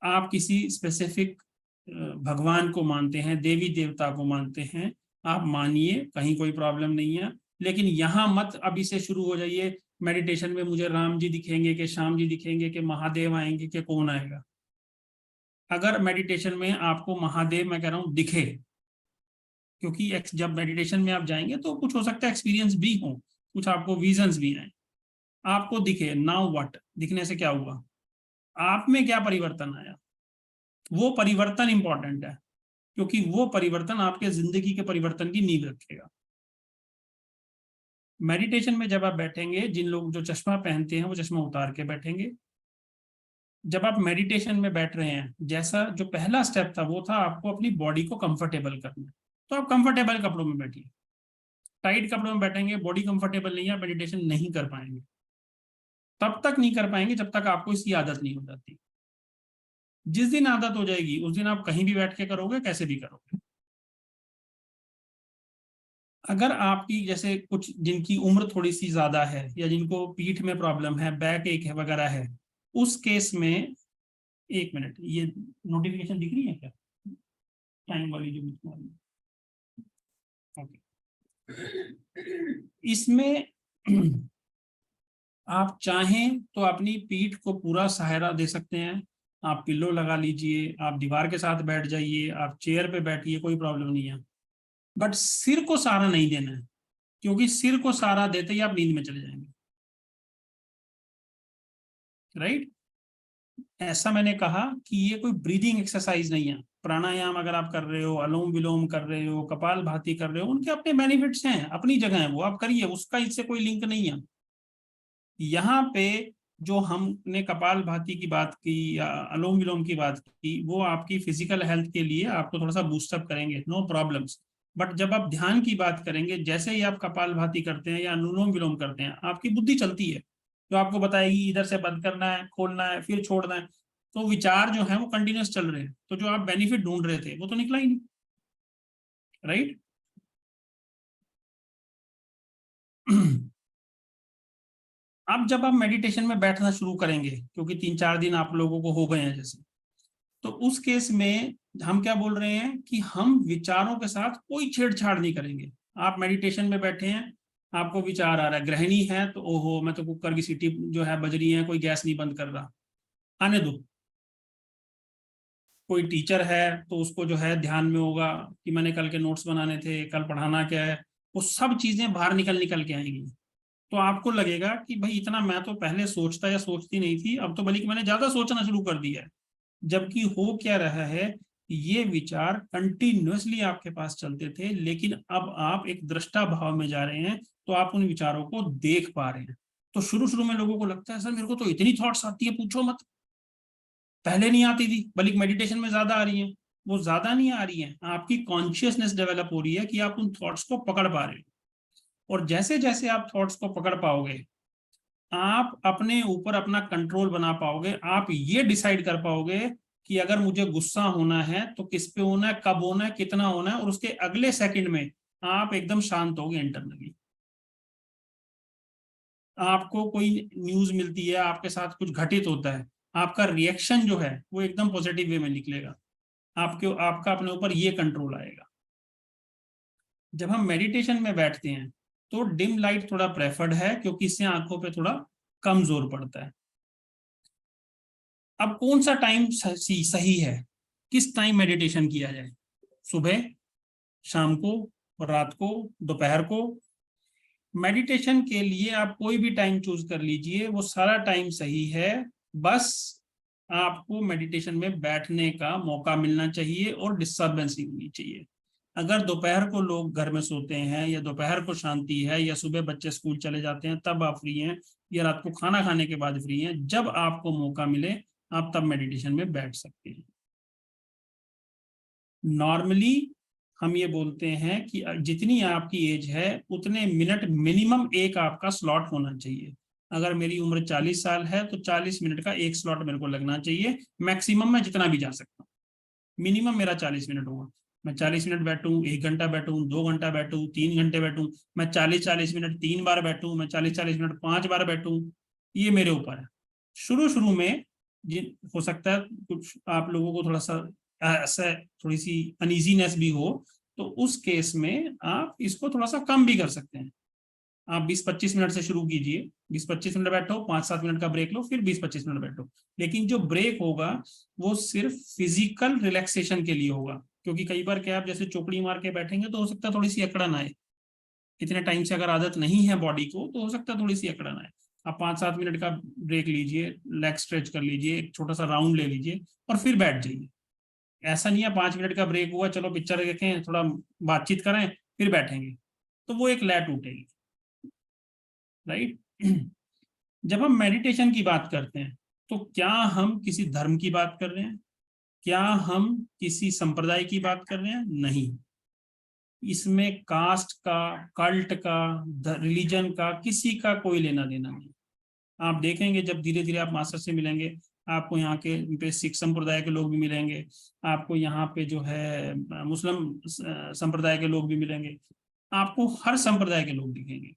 आप किसी स्पेसिफिक भगवान को मानते हैं, देवी देवता को मानते हैं, आप मानिए, कहीं कोई प्रॉब्लम नहीं है। लेकिन यहाँ मत अभी से शुरू हो जाइए मेडिटेशन में मुझे राम जी दिखेंगे कि श्याम जी दिखेंगे कि महादेव आएंगे कि कौन आएगा। अगर मेडिटेशन में आपको महादेव, मैं कह रहा हूँ, दिखे, क्योंकि जब मेडिटेशन में आप जाएंगे तो कुछ हो सकता है एक्सपीरियंस भी हो, कुछ आपको विजन्स भी आए, आपको दिखे, नाउ व्हाट, दिखने से क्या हुआ, आप में क्या परिवर्तन आया, वो परिवर्तन इंपॉर्टेंट है। क्योंकि वो परिवर्तन आपके जिंदगी के परिवर्तन की नींव रखेगा। मेडिटेशन में जब आप बैठेंगे, जिन लोग जो चश्मा पहनते हैं वो चश्मा उतार के बैठेंगे। जब आप मेडिटेशन में बैठ रहे हैं, जैसा जो पहला स्टेप था वो था आपको अपनी बॉडी को कंफर्टेबल करना, तो आप कंफर्टेबल कपड़ों में बैठिए। टाइट कपड़ों में बैठेंगे, बॉडी कंफर्टेबल नहीं है, आप मेडिटेशन नहीं कर पाएंगे। तब तक नहीं कर पाएंगे जब तक आपको इसकी आदत नहीं हो जाती। जिस दिन आदत हो जाएगी उस दिन आप कहीं भी बैठ के करोगे, कैसे भी करोगे। अगर आपकी जैसे कुछ जिनकी उम्र थोड़ी सी ज्यादा है या जिनको पीठ में प्रॉब्लम है, बैक एक है वगैरह है, उस केस में, एक मिनट, ये नोटिफिकेशन दिख रही है क्या टाइम वाली जो बीच में? ओके। इसमें आप चाहें तो अपनी पीठ को पूरा सहारा दे सकते हैं। आप पिल्लो लगा लीजिए, आप दीवार के साथ बैठ जाइए, आप चेयर पे बैठिए, कोई प्रॉब्लम नहीं है। बट सिर को सहारा नहीं देना है, क्योंकि सिर को सहारा देते ही आप नींद में चले जाएंगे। राइट? ऐसा मैंने कहा कि ये कोई ब्रीदिंग एक्सरसाइज नहीं है। प्राणायाम अगर आप कर रहे हो, अनुलोम विलोम कर रहे हो, कपाल भाती कर रहे हो, उनके अपने बेनिफिट्स हैं, अपनी जगह है, वो आप करिए, उसका इससे कोई लिंक नहीं है। यहाँ पे जो हमने कपाल भाती की बात की या अनुलोम विलोम की बात की, वो आपकी फिजिकल हेल्थ के लिए आपको थोड़ा सा बूस्टअप करेंगे, नो प्रॉब्लम्स। बट जब आप ध्यान की बात करेंगे, जैसे ही आप कपाल भाती करते हैं या अनुलोम विलोम करते हैं, आपकी बुद्धि चलती है, जो आपको बताएगी इधर से बंद करना है, खोलना है, फिर छोड़ना है। तो विचार जो है वो कंटिन्यूस चल रहे हैं, तो जो आप बेनिफिट ढूंढ रहे थे वो तो निकला ही नहीं। राइट? अब जब आप मेडिटेशन में बैठना शुरू करेंगे, क्योंकि 3-4 दिन आप लोगों को हो गए हैं जैसे, तो उस केस में हम क्या बोल रहे हैं कि हम विचारों के साथ कोई छेड़छाड़ नहीं करेंगे। आप मेडिटेशन में बैठे हैं, आपको विचार आ रहा है, गृहिणी है तो ओहो मैं तो कुकर की सीटी जो है बज रही है, कोई गैस नहीं बंद कर रहा, आने दो। कोई टीचर है तो उसको जो है ध्यान में होगा कि मैंने कल के नोट्स बनाने थे, कल पढ़ाना क्या है, वो सब चीजें बाहर निकल निकल के आएंगी। तो आपको लगेगा कि भाई इतना मैं तो पहले सोचता या सोचती नहीं थी, अब तो बल्कि मैंने ज्यादा सोचना शुरू कर दिया है। जबकि हो क्या रहा है, ये विचार कंटिन्यूअसली आपके पास चलते थे, लेकिन अब आप एक दृष्टा भाव में जा रहे हैं, तो आप उन विचारों को देख पा रहे हैं। तो शुरू शुरू में लोगों को लगता है सर मेरे को तो इतनी थॉट्स आती है, पूछो मत, पहले नहीं आती थी, बल्कि मेडिटेशन में ज्यादा आ रही है। वो ज्यादा नहीं आ रही है, आपकी कॉन्शियसनेस डेवलप हो रही है कि आप उन थॉट्स को पकड़ पा रहे हो। और जैसे जैसे आप थॉट्स को पकड़ पाओगे, आप अपने ऊपर अपना कंट्रोल बना पाओगे। आप ये डिसाइड कर पाओगे कि अगर मुझे गुस्सा होना है तो किस पे होना है, कब होना है, कितना होना है, और उसके अगले सेकंड में आप एकदम शांत होगे इंटरनली। आपको कोई न्यूज मिलती है, आपके साथ कुछ घटित होता है, आपका रिएक्शन जो है वो एकदम पॉजिटिव वे में निकलेगा। आपका अपने ऊपर ये कंट्रोल आएगा। जब हम मेडिटेशन में बैठते हैं तो डिम लाइट थोड़ा प्रेफर्ड है, क्योंकि इससे आंखों पे थोड़ा कम जोर पड़ता है। अब कौन सा टाइम सही है, किस टाइम मेडिटेशन किया जाए? सुबह, शाम को, रात को, दोपहर को? मेडिटेशन के लिए आप कोई भी टाइम चूज कर लीजिए, वो सारा टाइम सही है। बस आपको मेडिटेशन में बैठने का मौका मिलना चाहिए और डिस्टर्बेंस नहीं होनी चाहिए। अगर दोपहर को लोग घर में सोते हैं, या दोपहर को शांति है, या सुबह बच्चे स्कूल चले जाते हैं तब आप फ्री हैं, या रात को खाना खाने के बाद फ्री हैं, जब आपको मौका मिले आप तब मेडिटेशन में बैठ सकते हैं। नॉर्मली हम ये बोलते हैं कि जितनी आपकी एज है उतने मिनट मिनिमम एक आपका स्लॉट होना चाहिए। अगर मेरी उम्र 40 साल है तो 40 मिनट का एक स्लॉट मेरे को लगना चाहिए। मैक्सिमम मैं जितना भी जा सकता हूँ, मिनिमम मेरा 40 मिनट होगा। मैं 40 मिनट बैठूं, 1 घंटा बैठूं, 2 घंटा बैठूं, 3 घंटे बैठूं, मैं 40-40 मिनट 3 बार बैठूं, मैं 40-40 मिनट 5 बार बैठूं, ये मेरे ऊपर है। शुरू शुरू में हो सकता है कुछ आप लोगों को थोड़ा सा ऐसा थोड़ी सी अनइजीनेस भी हो, तो उस केस में आप इसको थोड़ा सा कम भी कर सकते हैं। आप 20-25 मिनट से शुरू कीजिए, 20-25 मिनट बैठो, 5-7 मिनट का ब्रेक लो, फिर 20-25 मिनट बैठो। लेकिन जो ब्रेक होगा वो सिर्फ फिजिकल रिलैक्सेशन के लिए होगा, क्योंकि कई बार क्या आप जैसे चौकड़ी मार के बैठेंगे तो हो सकता है थोड़ी सी अकड़न आए। इतने टाइम से अगर आदत नहीं है बॉडी को तो हो सकता है थोड़ी सी अकड़न आए। आप 5-7 मिनट का ब्रेक लीजिए, लेग स्ट्रेच कर लीजिए, एक छोटा सा राउंड ले लीजिए और फिर बैठ जाइए। ऐसा नहीं है 5 मिनट का ब्रेक हुआ चलो पिक्चर देखें थोड़ा बातचीत करें फिर बैठेंगे, तो वो एक लय टूटेगी, राइट। जब हम मेडिटेशन की बात करते हैं तो क्या हम किसी धर्म की बात कर रहे हैं, क्या हम किसी संप्रदाय की बात कर रहे हैं? नहीं, इसमें कास्ट का, कल्ट का, रिलीजन का, किसी का कोई लेना देना नहीं। आप देखेंगे जब धीरे धीरे आप मास्टर से मिलेंगे, आपको यहाँ के पे सिख संप्रदाय के लोग भी मिलेंगे, आपको यहाँ पे जो है मुस्लिम संप्रदाय के लोग भी मिलेंगे, आपको हर संप्रदाय के लोग दिखेंगे।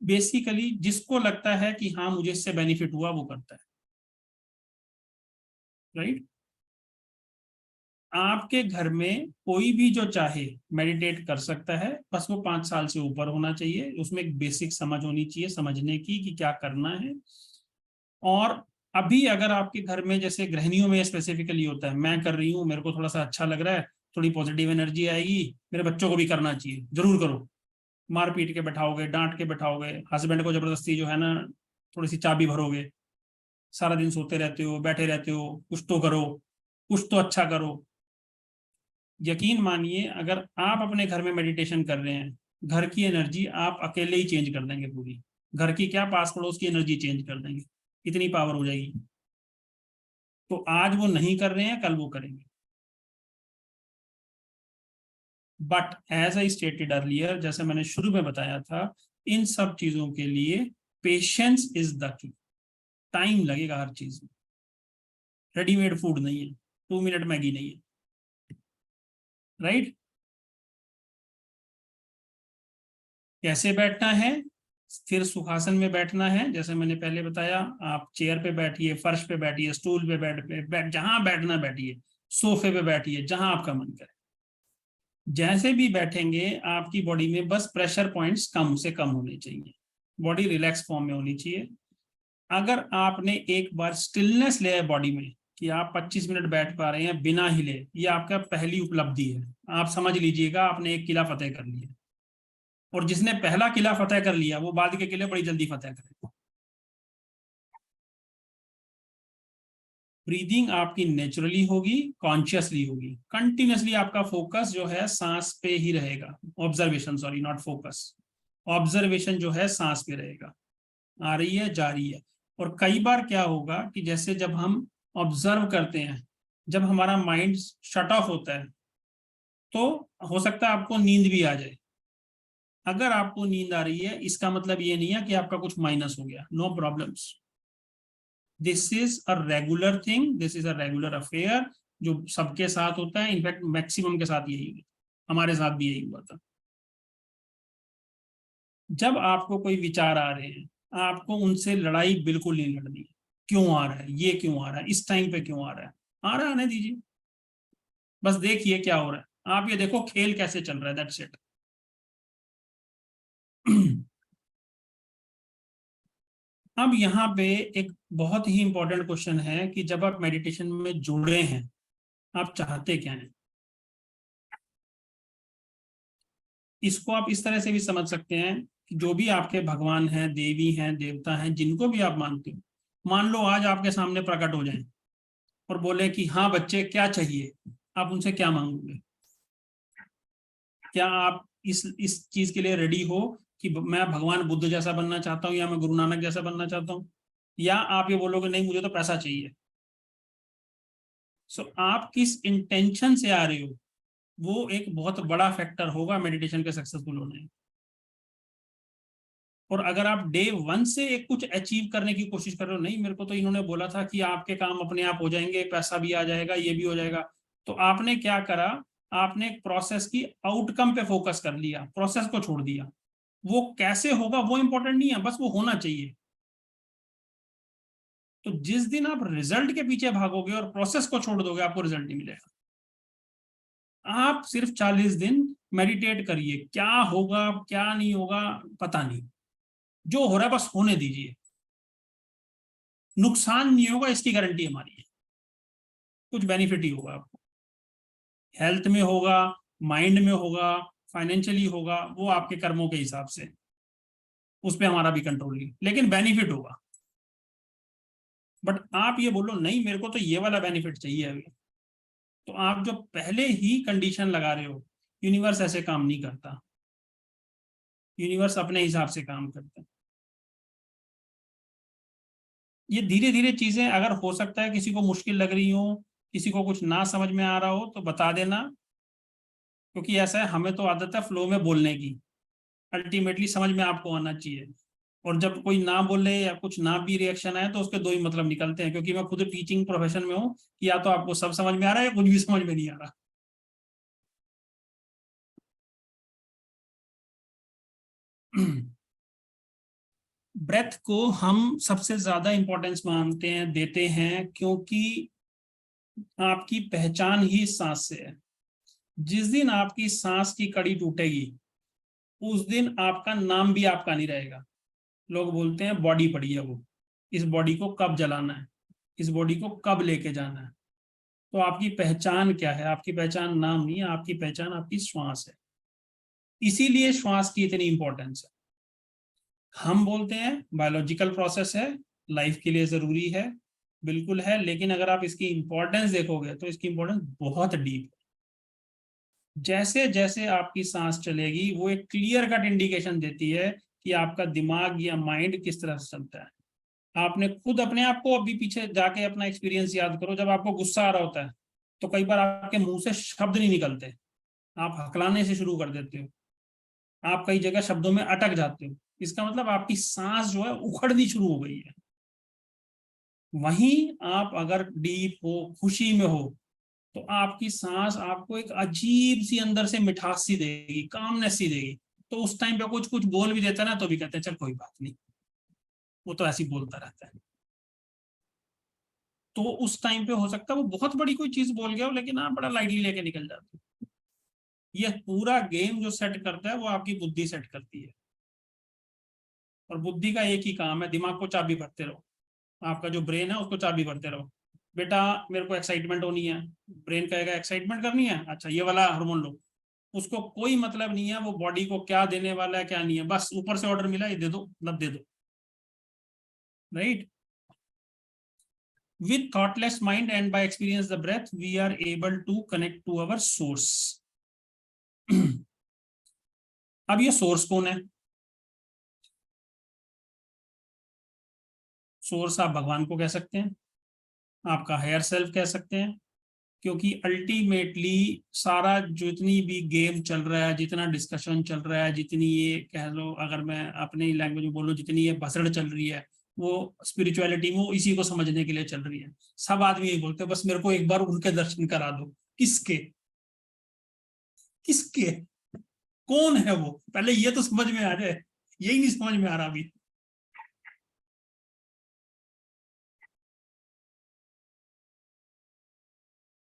बेसिकली जिसको लगता है कि हाँ मुझे इससे बेनिफिट हुआ वो करता है, राइट। आपके घर में कोई भी जो चाहे मेडिटेट कर सकता है, बस वो 5 साल से ऊपर होना चाहिए, उसमें एक बेसिक समझ होनी चाहिए समझने की कि क्या करना है। और अभी अगर आपके घर में जैसे गृहिणियों में स्पेसिफिकली होता है, मैं कर रही हूँ मेरे को थोड़ा सा अच्छा लग रहा है, थोड़ी पॉजिटिव एनर्जी आएगी, मेरे बच्चों को भी करना चाहिए, जरूर करो। मार पीट के बैठाओगे, डांट के बैठाओगे, हस्बैंड को जबरदस्ती जो है ना थोड़ी सी चाबी भरोगे, सारा दिन सोते रहते हो, बैठे रहते हो, कुछ तो करो, कुछ तो अच्छा करो। यकीन मानिए अगर आप अपने घर में मेडिटेशन कर रहे हैं, घर की एनर्जी आप अकेले ही चेंज कर देंगे, पूरी घर की क्या पास पड़ोस की एनर्जी चेंज कर देंगे, इतनी पावर हो जाएगी। तो आज वो नहीं कर रहे हैं, कल वो करेंगे। But as I stated earlier, जैसे मैंने शुरू में बताया था, इन सब चीजों के लिए patience is the key. Time लगेगा हर चीज में, रेडीमेड फूड नहीं है, 2 मिनट मैगी नहीं है, राइट। कैसे बैठना है? फिर सुखासन में बैठना है, जैसे मैंने पहले बताया, आप चेयर पे बैठिए, फर्श पे बैठिए, स्टूल पे बैठ जहां बैठना बैठिए, सोफे पे बैठिए, जहां आपका मन करे। जैसे भी बैठेंगे आपकी बॉडी में बस प्रेशर पॉइंट्स कम से कम होने चाहिए, बॉडी रिलैक्स फॉर्म में होनी चाहिए। अगर आपने एक बार स्टिलनेस लिया है बॉडी में कि आप 25 मिनट बैठ पा रहे हैं बिना हिले, ये आपका पहली उपलब्धि है। आप समझ लीजिएगा आपने एक किला फतेह कर लिया, और जिसने पहला किला फतेह कर लिया वो बाद के किले बड़ी जल्दी फतेह करेगा। ब्रीदिंग आपकी नेचुरली होगी, कॉन्शियसली होगी, कंटिन्यूसली आपका फोकस जो है सांस पे ही रहेगा, observation, sorry not focus, observation जो है सांस पे रहेगा, आ रही है जा रही है। और कई बार क्या होगा कि जैसे जब हम ऑब्जर्व करते हैं, जब हमारा माइंड शट ऑफ होता है तो हो सकता है आपको नींद भी आ जाए। अगर आपको नींद आ रही है इसका मतलब ये नहीं है कि आपका कुछ माइनस हो गया, no problems. This is a regular thing, this is a regular affair, जो सबके साथ होता है, इनफैक्ट मैक्सिमम के साथ यही हुआ, हमारे साथ भी यही हुआ था। जब आपको कोई विचार आ रहे हैं, आपको उनसे लड़ाई बिल्कुल नहीं लड़नी। क्यों आ रहा है, ये क्यों आ रहा है, इस टाइम पे क्यों आ रहा है, आ रहा है आने दीजिए, बस देखिए क्या हो रहा है, आप ये देखो खेल कैसे चल रहा है, दैट्स इट। अब यहाँ पे एक बहुत ही इंपॉर्टेंट क्वेश्चन है कि जब आप मेडिटेशन में जुड़े हैं आप चाहते क्या हैं। इसको आप इस तरह से भी समझ सकते हैं कि जो भी आपके भगवान हैं, देवी हैं, देवता हैं, जिनको भी आप मानते हो, मान लो आज आपके सामने प्रकट हो जाएं और बोले कि हाँ बच्चे क्या चाहिए, आप उनसे क्या मांगोगे? क्या आप इस चीज के लिए रेडी हो कि मैं भगवान बुद्ध जैसा बनना चाहता हूँ या मैं गुरु नानक जैसा बनना चाहता हूँ, या आप ये बोलोगे नहीं मुझे तो पैसा चाहिए? सो आप किस इंटेंशन से आ रहे हो वो एक बहुत बड़ा फैक्टर होगा मेडिटेशन के सक्सेसफुल होने में। और अगर आप डे 1 से एक कुछ अचीव करने की कोशिश कर रहे हो, नहीं मेरे को तो इन्होंने बोला था कि आपके काम अपने आप हो जाएंगे, पैसा भी आ जाएगा, ये भी हो जाएगा, तो आपने क्या करा, आपने प्रोसेस की आउटकम पे फोकस कर लिया, प्रोसेस को छोड़ दिया। वो कैसे होगा वो इंपॉर्टेंट नहीं है, बस वो होना चाहिए। तो जिस दिन आप रिजल्ट के पीछे भागोगे और प्रोसेस को छोड़ दोगे आपको रिजल्ट नहीं मिलेगा। आप सिर्फ 40 दिन मेडिटेट करिए, क्या होगा क्या नहीं होगा पता नहीं, जो हो रहा है बस होने दीजिए, नुकसान नहीं होगा इसकी गारंटी हमारी है, कुछ बेनिफिट ही होगा आपको, हेल्थ में होगा, माइंड में होगा, फाइनेंशियली होगा, वो आपके कर्मों के हिसाब से, उस पर हमारा भी कंट्रोल नहीं, लेकिन बेनिफिट होगा। बट आप ये बोलो नहीं मेरे को तो ये वाला बेनिफिट चाहिए अभी, तो आप जो पहले ही कंडीशन लगा रहे हो, यूनिवर्स ऐसे काम नहीं करता, यूनिवर्स अपने हिसाब से काम करता है। ये धीरे धीरे चीजें, अगर हो सकता है किसी को मुश्किल लग रही हो, किसी को कुछ ना समझ में आ रहा हो तो बता देना, क्योंकि ऐसा है, हमें तो आदत है फ्लो में बोलने की, अल्टीमेटली समझ में आपको आना चाहिए। और जब कोई ना बोले या कुछ ना भी रिएक्शन आए तो उसके दो ही मतलब निकलते हैं, क्योंकि मैं खुद टीचिंग प्रोफेशन में हूँ कि या तो आपको सब समझ में आ रहा है या कुछ भी समझ में नहीं आ रहा। ब्रेथ को हम सबसे ज्यादा इंपॉर्टेंस मानते हैं, देते हैं, क्योंकि आपकी पहचान ही सांस से है। जिस दिन आपकी सांस की कड़ी टूटेगी उस दिन आपका नाम भी आपका नहीं रहेगा। लोग बोलते हैं बॉडी पड़ी है, वो इस बॉडी को कब जलाना है, इस बॉडी को कब लेके जाना है। तो आपकी पहचान क्या है? आपकी पहचान नाम नहीं है, आपकी पहचान आपकी श्वास है। इसीलिए श्वास की इतनी इंपॉर्टेंस है। हम बोलते हैं बायोलॉजिकल प्रोसेस है, लाइफ के लिए जरूरी है, बिल्कुल है, लेकिन अगर आप इसकी इंपॉर्टेंस देखोगे तो इसकी इंपॉर्टेंस बहुत डीप है। जैसे जैसे आपकी सांस चलेगी वो एक क्लियर कट इंडिकेशन देती है कि आपका दिमाग या माइंड किस तरह से चलता है। आपने खुद अपने आप को अभी पीछे जाके अपना एक्सपीरियंस याद करो, जब आपको गुस्सा आ रहा होता है तो कई बार आपके मुंह से शब्द नहीं निकलते, आप हकलाने से शुरू कर देते हो, आप कई जगह शब्दों में अटक जाते हो। इसका मतलब आपकी सांस जो है उखड़नी शुरू हो गई है। वहीं आप अगर डीप हो, खुशी में हो, तो आपकी सांस आपको एक अजीब सी अंदर से मिठास सी देगी, कामनेस सी देगी। तो उस टाइम पे कुछ कुछ बोल भी देता है ना तो भी कहते हैं चल कोई बात नहीं, वो तो ऐसे ही बोलता रहता है। तो उस टाइम पे हो सकता है वो बहुत बड़ी कोई चीज बोल गया हो, लेकिन आप बड़ा लाइटली लेके निकल जाते हो। ये पूरा गेम जो सेट करता है वो आपकी बुद्धि सेट करती है। और बुद्धि का एक ही काम है, दिमाग को चाबी भरते रहो, आपका जो ब्रेन है उसको चाबी भरते रहो। बेटा मेरे को एक्साइटमेंट होनी है, ब्रेन कहेगा एक्साइटमेंट करनी है, अच्छा ये वाला हार्मोन लो। उसको कोई मतलब नहीं है वो बॉडी को क्या देने वाला है क्या नहीं है, बस ऊपर से ऑर्डर मिला ये दे दो, मतलब दे दो, right. With thoughtless mind and by experience the breath we are able to connect to our source. अब ये सोर्स कौन है? सोर्स आप भगवान को कह सकते हैं, आपका हायर सेल्फ कह सकते हैं, क्योंकि अल्टीमेटली सारा जितनी भी गेम चल रहा है, जितना डिस्कशन चल रहा है, जितनी ये कह लो, अगर मैं अपनी लैंग्वेज में बोलूं, जितनी ये भसड़ चल रही है, वो स्पिरिचुअलिटी में इसी को समझने के लिए चल रही है। सब आदमी यही बोलते हैं बस मेरे को एक बार उनके दर्शन करा दो। किसके? किसके? कौन है वो? पहले ये तो समझ में आ जाए, यही नहीं समझ में आ रहा अभी।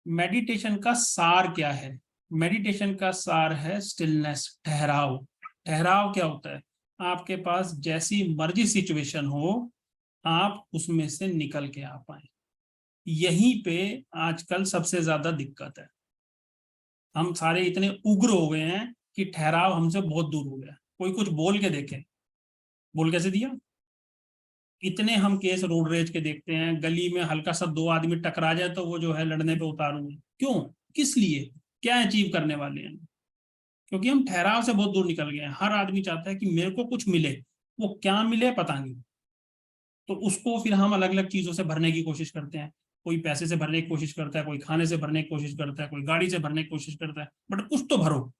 मेडिटेशन का सार क्या है? मेडिटेशन का सार है स्टिलनेस, ठहराव। ठहराव क्या होता है? आपके पास जैसी मर्जी सिचुएशन हो, आप उसमें से निकल के आ पाए। यहीं पे आजकल सबसे ज्यादा दिक्कत है। हम सारे इतने उग्र हो गए हैं कि ठहराव हमसे बहुत दूर हो गया। कोई कुछ बोल के देखे, बोल कैसे दिया? इतने हम केस रोड रेज के देखते हैं, गली में हल्का सा दो आदमी टकरा जाए तो वो जो है लड़ने पे उतारू है। क्यों? किस लिए? क्या अचीव करने वाले हैं? क्योंकि हम ठहराव से बहुत दूर निकल गए हैं। हर आदमी चाहता है कि मेरे को कुछ मिले, वो क्या मिले पता नहीं। तो उसको फिर हम अलग अलग चीजों से भरने की कोशिश करते हैं। कोई पैसे से भरने की कोशिश करता है, कोई खाने से भरने की कोशिश करता है, कोई गाड़ी से भरने की कोशिश करता है, बट कुछ तो भरो,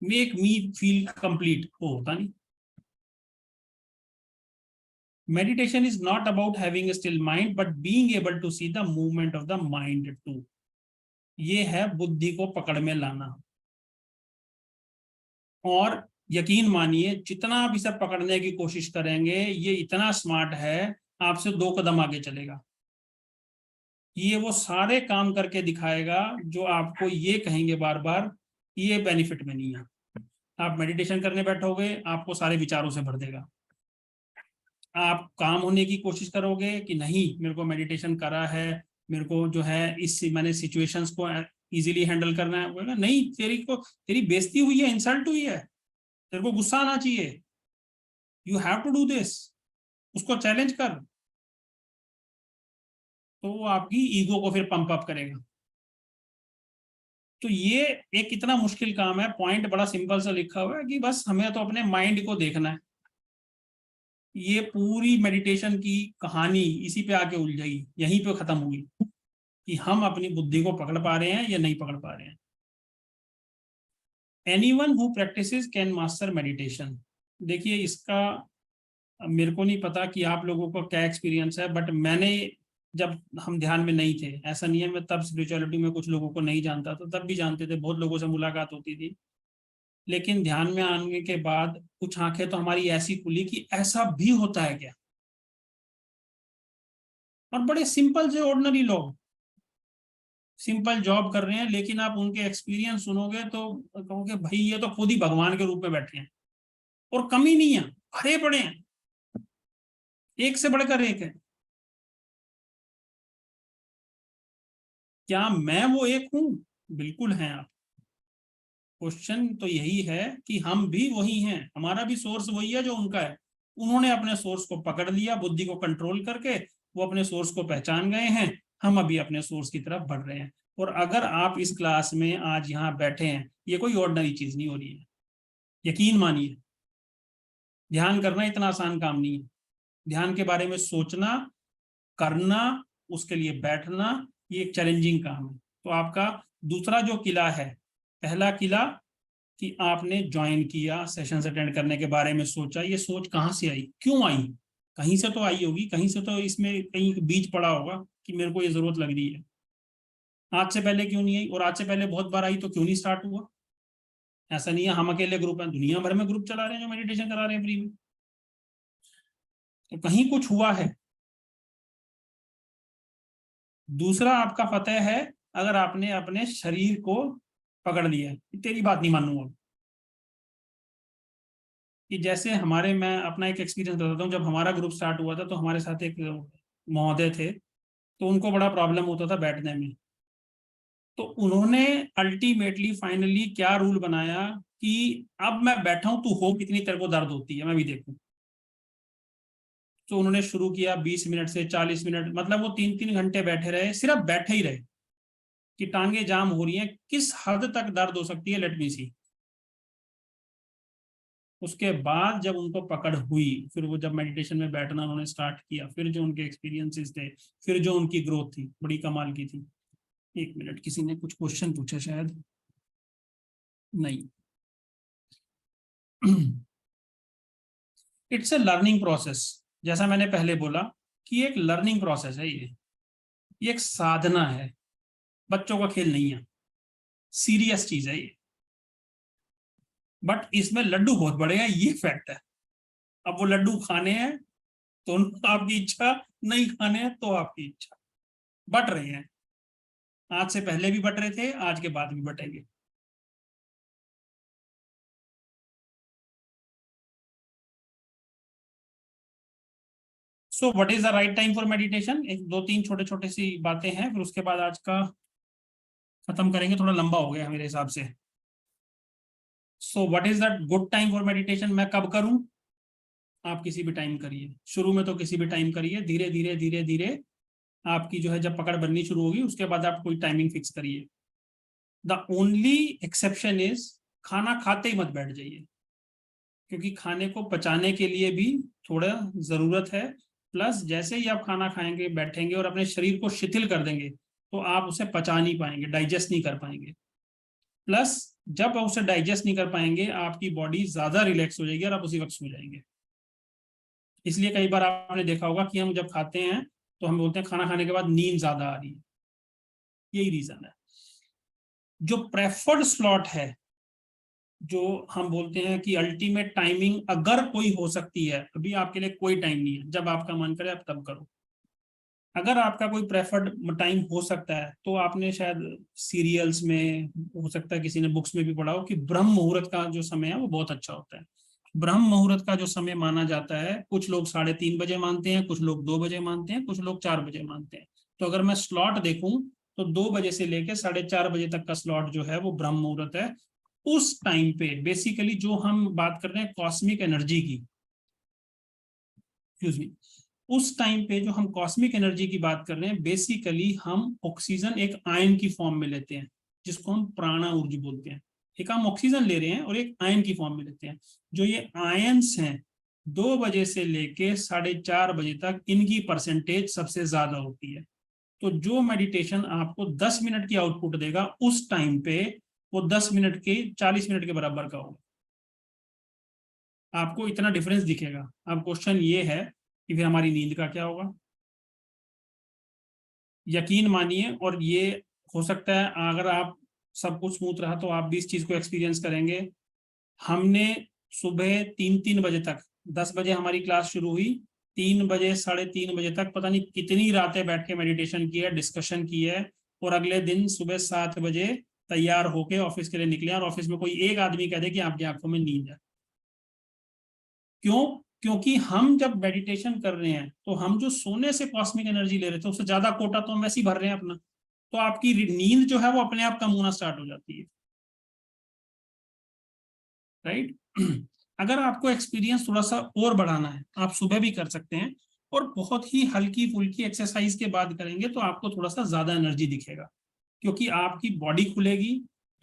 मेक मी फील कंप्लीट, वो होता नहीं। Meditation is not about having a still mind, but being able to see the movement of the mind too. ये है बुद्धि को पकड़ में लाना। और यकीन मानिए जितना आप इसे पकड़ने की कोशिश करेंगे, ये इतना स्मार्ट है, आपसे दो कदम आगे चलेगा। ये वो सारे काम करके दिखाएगा जो आपको ये कहेंगे बार बार, ये बेनिफिट में नहीं है। आप मेडिटेशन करने बैठोगे, आपको सारे विचारों से भर देगा। आप काम होने की कोशिश करोगे कि नहीं मेरे को मेडिटेशन करा है, मेरे को जो है इस मैंने सिचुएशंस को इजीली हैंडल करना है, बोलेगा नहीं तेरी बेइज्जती हुई है, इंसल्ट हुई है, तेरे को गुस्सा आना चाहिए, you have to do this, उसको चैलेंज कर। तो वो आपकी ईगो को फिर पंप अप करेगा। तो ये एक इतना मुश्किल काम है, पॉइंट बड़ा सिंपल सा लिखा हुआ है कि बस हमें तो अपने माइंड को देखना है। ये पूरी मेडिटेशन की कहानी इसी पे आके उलझेगी, यहीं पे खत्म होगी कि हम अपनी बुद्धि को पकड़ पा रहे हैं या नहीं पकड़ पा रहे हैं। Anyone who practices can master meditation. देखिए, इसका मेरे को नहीं पता कि आप लोगों को क्या एक्सपीरियंस है, बट मैंने, जब हम ध्यान में नहीं थे, ऐसा नहीं है मैं तब स्पिरिचुअलिटी में कुछ लोगों को नहीं जानता था, तब भी जानते थे, बहुत लोगों से मुलाकात होती थी, लेकिन ध्यान में आने के बाद कुछ आंखें तो हमारी ऐसी खुली कि ऐसा भी होता है क्या। और बड़े सिंपल से ऑर्डिनरी लोग सिंपल जॉब कर रहे हैं, लेकिन आप उनके एक्सपीरियंस सुनोगे तो कहोगे भाई ये तो खुद ही भगवान के रूप में बैठे हैं, और कमी नहीं है, भरे पड़े हैं, एक से बढ़कर एक है। क्या मैं वो एक हूं? बिल्कुल हैं आप। क्वेश्चन तो यही है कि हम भी वही हैं, हमारा भी सोर्स वही है जो उनका है। उन्होंने अपने सोर्स को पकड़ लिया, बुद्धि को कंट्रोल करके वो अपने सोर्स को पहचान गए हैं। हम अभी अपने सोर्स की तरफ बढ़ रहे हैं। और अगर आप इस क्लास में आज यहाँ बैठे हैं, ये कोई ऑर्डिनरी चीज नहीं हो रही है, यकीन मानिए। ध्यान करना इतना आसान काम नहीं है। ध्यान के बारे में सोचना, करना, उसके लिए बैठना, ये एक चैलेंजिंग काम है। तो आपका दूसरा जो किला है, पहला किला कि आपने ज्वाइन किया, सेशंस अटेंड करने के बारे में सोचा, ये सोच कहाँ से आई, क्यों आई? कहीं से तो आई होगी, कहीं से तो इसमें कहीं बीज पड़ा होगा कि मेरे को ये जरूरत लग रही है। आज से पहले क्यों नहीं आई? और आज से पहले बहुत बार आई तो क्यों नहीं स्टार्ट हुआ? ऐसा नहीं है हम अकेले ग्रुप हैं, दुनिया भर में ग्रुप चला रहे हैं जो मेडिटेशन करा रहे हैं फ्री में। तो कहीं कुछ हुआ है। दूसरा आपका फतेह है, अगर आपने अपने शरीर को पकड़ लिया है, तेरी बात नहीं मानूंगा। कि जैसे हमारे, मैं अपना एक एक्सपीरियंस बताता हूँ, जब हमारा ग्रुप स्टार्ट हुआ था तो हमारे साथ एक महोदय थे, तो उनको बड़ा प्रॉब्लम होता था बैठने में। तो उन्होंने अल्टीमेटली फाइनली क्या रूल बनाया कि अब मैं बैठा हूं, तू हो कितनी तेरे को दर्द होती है मैं भी देखूं। तो उन्होंने शुरू किया 20 मिनट से 40 मिनट, मतलब वो 3-3 घंटे बैठे रहे, सिर्फ बैठे ही रहे कि टांगे जाम हो रही हैं, किस हद तक दर्द हो सकती है, लेट मी सी। उसके बाद जब उनको पकड़ हुई, फिर वो जब मेडिटेशन में बैठना उन्होंने स्टार्ट किया, फिर जो उनके एक्सपीरियंसेस थे, फिर जो उनकी ग्रोथ थी, बड़ी कमाल की थी। एक मिनट, किसी ने कुछ क्वेश्चन पूछा शायद, नहीं। It's a learning process. जैसा मैंने पहले बोला कि एक लर्निंग प्रोसेस है ये एक साधना है, बच्चों का खेल नहीं है, सीरियस चीज है ये। बट इसमें लड्डू बहुत बड़े हैं, ये फैक्ट है। अब वो लड्डू खाने हैं तो आपकी इच्छा, नहीं खाने हैं तो आपकी इच्छा। बट रहे हैं, आज से पहले भी बट रहे थे, आज के बाद भी बटेंगे। So what is the right time for meditation? एक दो तीन छोटे छोटे सी बातें हैं, फिर उसके बाद आज का खत्म करेंगे, थोड़ा लंबा हो गया मेरे हिसाब से। सो what is the good time for meditation? मैं कब करूं? आप किसी भी टाइम करिए, शुरू में तो किसी भी टाइम करिए, धीरे धीरे धीरे धीरे आपकी जो है जब पकड़ बननी शुरू होगी, उसके बाद आप कोई टाइमिंग फिक्स करिए। द ओनली एक्सेप्शन इज, खाना खाते ही मत बैठ जाइए, क्योंकि खाने को पचाने के लिए भी थोड़ा जरूरत है। प्लस जैसे ही आप खाना खाएंगे, बैठेंगे और अपने शरीर को शिथिल कर देंगे, तो आप उसे पचा नहीं पाएंगे, डाइजेस्ट नहीं कर पाएंगे। प्लस जब आप उसे डाइजेस्ट नहीं कर पाएंगे, आपकी बॉडी ज्यादा रिलैक्स हो जाएगी और आप उसी वक्त सो जाएंगे। इसलिए कई बार आपने देखा होगा कि हम जब खाते हैं तो हम बोलते हैं खाना खाने के बाद नींद ज्यादा आ रही है, यही रीजन है। जो प्रेफर्ड स्लॉट है, जो हम बोलते हैं कि अल्टीमेट टाइमिंग अगर कोई हो सकती है, अभी आपके लिए कोई टाइम नहीं है, जब आपका मन करे आप तब करो। अगर आपका कोई प्रेफर्ड टाइम हो सकता है, तो आपने शायद सीरियल्स में, हो सकता है किसी ने बुक्स में भी पढ़ा हो कि ब्रह्म मुहूर्त का जो समय है वो बहुत अच्छा होता है। ब्रह्म मुहूर्त का जो समय माना जाता है, कुछ लोग 3:30 बजे मानते हैं, कुछ लोग 2 बजे मानते हैं, कुछ लोग 4 बजे मानते हैं। तो अगर मैं स्लॉट देखूं तो 2 बजे से लेकर 4:30 बजे तक का स्लॉट जो है वो ब्रह्म मुहूर्त है। उस टाइम पे बेसिकली जो हम बात कर रहे हैं कॉस्मिक एनर्जी की, एक्सक्यूज मी, उस टाइम पे जो हम कॉस्मिक एनर्जी की बात कर रहे हैं, बेसिकली हम ऑक्सीजन एक आयन की फॉर्म में लेते हैं। जिसको हम प्राणा ऊर्जा बोलते हैं। एक हम ऑक्सीजन ले रहे हैं और एक आयन की फॉर्म में लेते हैं। जो ये आयंस हैं 2 बजे से लेके 4:30 बजे तक इनकी परसेंटेज सबसे ज्यादा होती है। तो जो मेडिटेशन आपको 10 मिनट की आउटपुट देगा उस टाइम पे वो 10 मिनट के 40 मिनट के बराबर का होगा। आपको इतना डिफरेंस दिखेगा। अब क्वेश्चन ये है कि फिर हमारी नींद का क्या होगा। यकीन मानिए, और ये हो सकता है अगर आप सब कुछ स्मूथ रहा तो आप भी इस चीज को एक्सपीरियंस करेंगे। हमने सुबह 3-3 बजे तक, 10 बजे हमारी क्लास शुरू हुई, 3 बजे 3:30 बजे तक पता नहीं कितनी रातें बैठ के मेडिटेशन की है, डिस्कशन की है। और अगले दिन सुबह 7 बजे तैयार होके ऑफिस के लिए निकले, और ऑफिस में कोई एक आदमी कह दे कि आपकी आंखों में नींद है। क्यों? क्योंकि हम जब मेडिटेशन कर रहे हैं तो हम जो सोने से कॉस्मिक एनर्जी ले रहे थे उससे ज्यादा कोटा तो हम वैसे ही भर रहे हैं अपना। तो आपकी नींद जो है वो अपने आप कम होना स्टार्ट हो जाती है। राइट? अगर आपको एक्सपीरियंस थोड़ा सा और बढ़ाना है आप सुबह भी कर सकते हैं, और बहुत ही हल्की फुल्की एक्सरसाइज के बाद करेंगे तो आपको थोड़ा सा ज्यादा एनर्जी दिखेगा, क्योंकि आपकी बॉडी खुलेगी।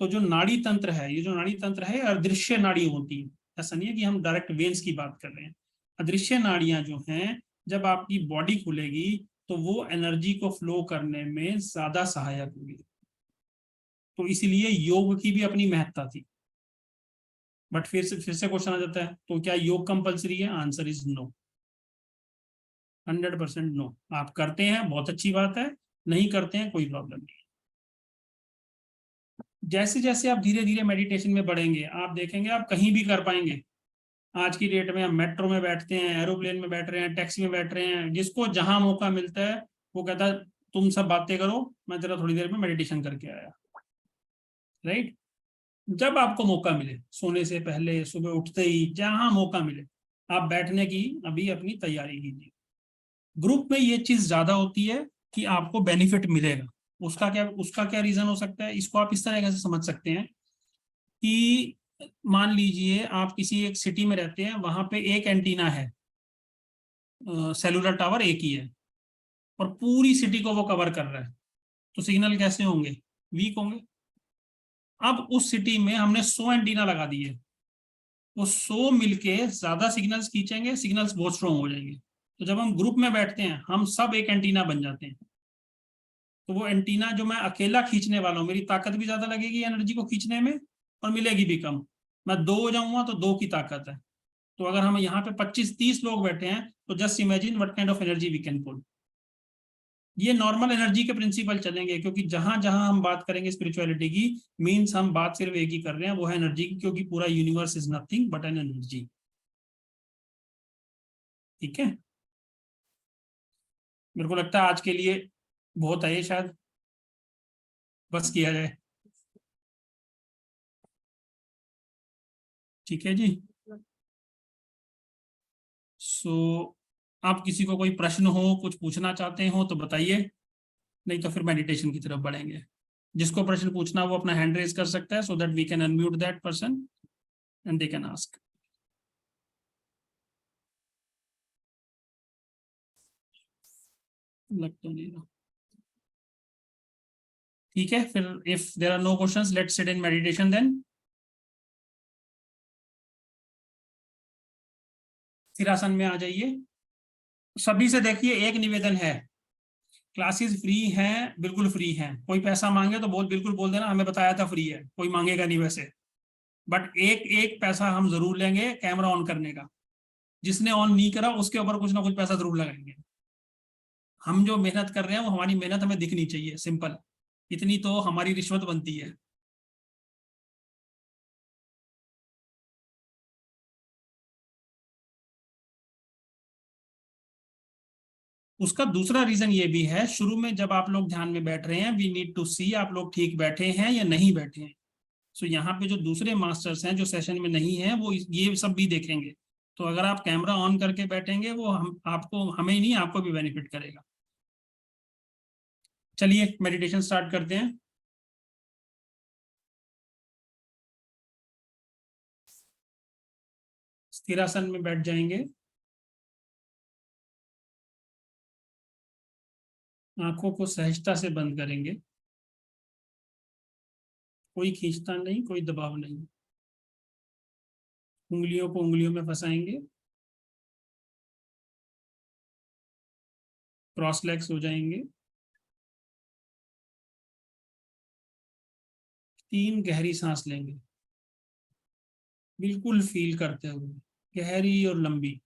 तो जो नाड़ी तंत्र है, ये जो नाड़ी तंत्र है अदृश्य नाड़ी होती है। ऐसा नहीं है कि हम डायरेक्ट वेन्स की बात कर रहे हैं। अदृश्य नाड़ियां जो हैं, जब आपकी बॉडी खुलेगी तो वो एनर्जी को फ्लो करने में ज्यादा सहायक होगी। तो इसीलिए योग की भी अपनी महत्ता थी। बट फिर से क्वेश्चन आ जाता है, तो क्या योग कंपलसरी है? Answer is no, 100% no. आप करते हैं बहुत अच्छी बात है, नहीं करते हैं कोई प्रॉब्लम नहीं। जैसे जैसे आप धीरे धीरे मेडिटेशन में बढ़ेंगे आप देखेंगे आप कहीं भी कर पाएंगे। आज की डेट में हम मेट्रो में बैठते हैं, एरोप्लेन में बैठ रहे हैं, टैक्सी में बैठ रहे हैं, जिसको जहां मौका मिलता है वो कहता है तुम सब बातें करो, मैं तेरा थोड़ी देर में मेडिटेशन करके आया। राइट? जब आपको मौका मिले, सोने से पहले, सुबह उठते ही, जहां मौका मिले, आप बैठने की अभी अपनी तैयारी कीजिए। ग्रुप में ये चीज ज्यादा होती है कि आपको बेनिफिट मिलेगा। उसका क्या रीजन हो सकता है? इसको आप इस तरह से समझ सकते हैं कि मान लीजिए आप किसी एक सिटी में रहते हैं, वहां पे एक एंटीना है, सेलुलर टावर एक ही है, और पूरी सिटी को वो कवर कर रहा है। तो सिग्नल कैसे होंगे? वीक होंगे। अब उस सिटी में हमने 100 एंटीना लगा दिए, वो 100 मिलके ज्यादा सिग्नल्स खींचेंगे, सिग्नल्स बहुत स्ट्रॉन्ग हो जाएंगे। तो जब हम ग्रुप में बैठते हैं हम सब एक एंटीना बन जाते हैं। तो वो एंटीना जो मैं अकेला खींचने वाला हूँ, मेरी ताकत भी ज्यादा लगेगी एनर्जी को खींचने में, और मिलेगी भी कम। मैं 2 हो जाऊंगा तो 2 की ताकत है। तो अगर हम यहाँ पे 25-30 लोग बैठे हैं तो just imagine what kind of energy we can pull. ये नॉर्मल एनर्जी के प्रिंसिपल चलेंगे, क्योंकि जहां जहां हम बात करेंगे स्पिरिचुअलिटी की, मीन्स हम बात सिर्फ एक ही कर रहे हैं, वो है एनर्जी की, क्योंकि पूरा universe is nothing but an energy. ठीक है? मेरे को लगता है आज के लिए बहुत है ये, शायद बस किया जाए। ठीक है जी। सो आप किसी को कोई प्रश्न हो, कुछ पूछना चाहते हो तो बताइए, नहीं तो फिर मेडिटेशन की तरफ बढ़ेंगे। जिसको प्रश्न पूछना वो अपना हैंड रेज कर सकता है, so that we can unmute that person and they can ask. लग तो नहीं रहा। ठीक है, फिर if there are no questions let's sit in meditation then. फिर आसन में आ जाइए। सभी से देखिए एक निवेदन है, क्लासेस फ्री हैं, बिल्कुल फ्री हैं। कोई पैसा मांगे तो बिल्कुल बोल देना हमें बताया था फ्री है, कोई मांगेगा नहीं वैसे। बट एक एक पैसा हम जरूर लेंगे कैमरा ऑन करने का। जिसने ऑन नहीं करा उसके ऊपर कुछ ना कुछ पैसा जरूर लगाएंगे। हम जो मेहनत कर रहे हैं वो हमारी मेहनत हमें दिखनी चाहिए, सिंपल। इतनी तो हमारी रिश्वत बनती है। उसका दूसरा रीजन ये भी है, शुरू में जब आप लोग ध्यान में बैठ रहे हैं वी नीड टू सी आप लोग ठीक बैठे हैं या नहीं बैठे हैं। सो यहाँ पे जो दूसरे मास्टर्स हैं जो सेशन में नहीं है वो ये सब भी देखेंगे। तो अगर आप कैमरा ऑन करके बैठेंगे वो हम आपको, हमें ही नहीं आपको भी बेनिफिट करेगा। चलिए मेडिटेशन स्टार्ट करते हैं। स्थिरासन में बैठ जाएंगे, आंखों को सहजता से बंद करेंगे। कोई खींचता नहीं, कोई दबाव नहीं। उंगलियों को उंगलियों में फंसाएंगे, क्रॉस लेग्स हो जाएंगे। 3 गहरी सांस लेंगे, बिल्कुल फील करते हुए, गहरी और लंबी।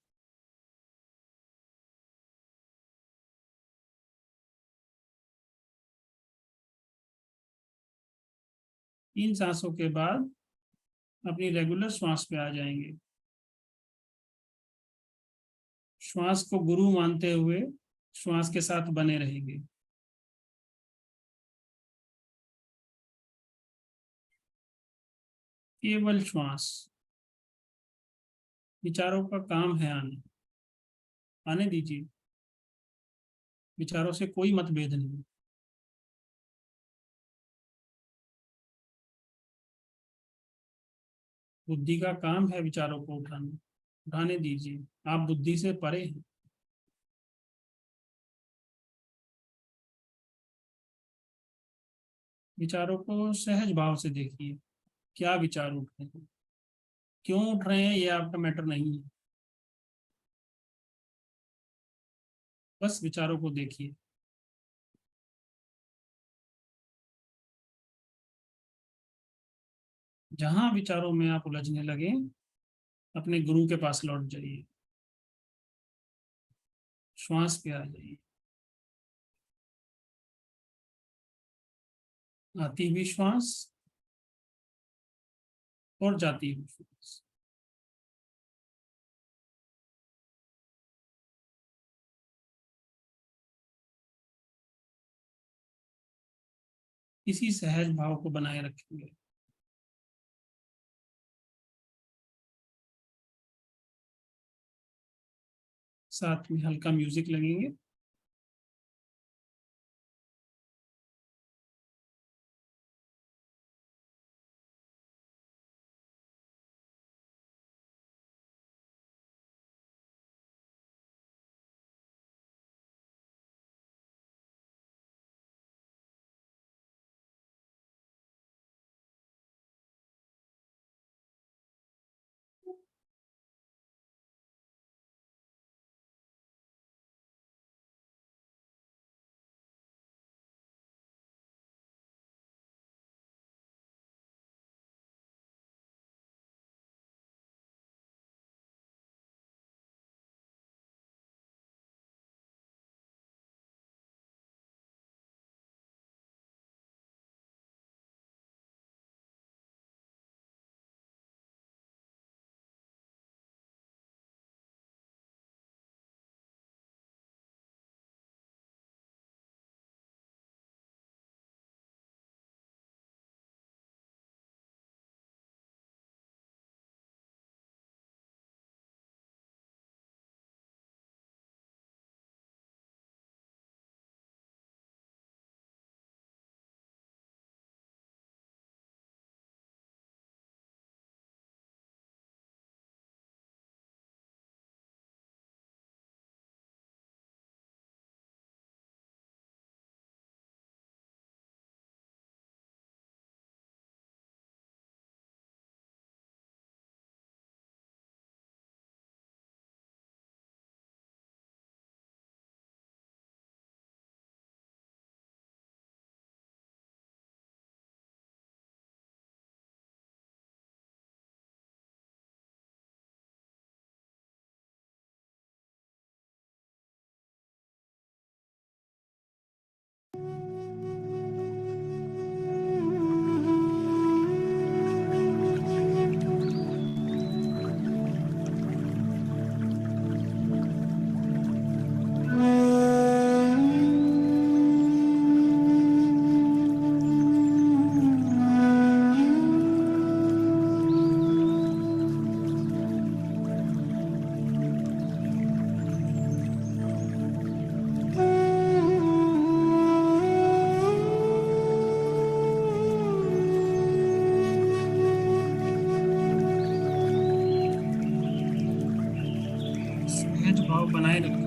इन सांसों के बाद अपनी रेगुलर श्वास पे आ जाएंगे। श्वास को गुरु मानते हुए श्वास के साथ बने रहेंगे। केवल श्वास। विचारों का काम है आने दीजिए। विचारों से कोई मतभेद नहीं। बुद्धि का काम है विचारों को उठाने दीजिए। आप बुद्धि से परे हैं। विचारों को सहज भाव से देखिए। क्या विचार उठ रहे हैं, क्यों उठ रहे हैं, ये आपका मैटर नहीं है। बस विचारों को देखिए। जहां विचारों में आप उलझने लगे, अपने गुरु के पास लौट जाइए। श्वास पे आ जाइए। आती हुई श्वास और जाती हुई श्वास। इसी सहज भाव को बनाए रखेंगे। साथ में हल्का म्यूजिक लगेंगे। सहज भाव बनाए रखें।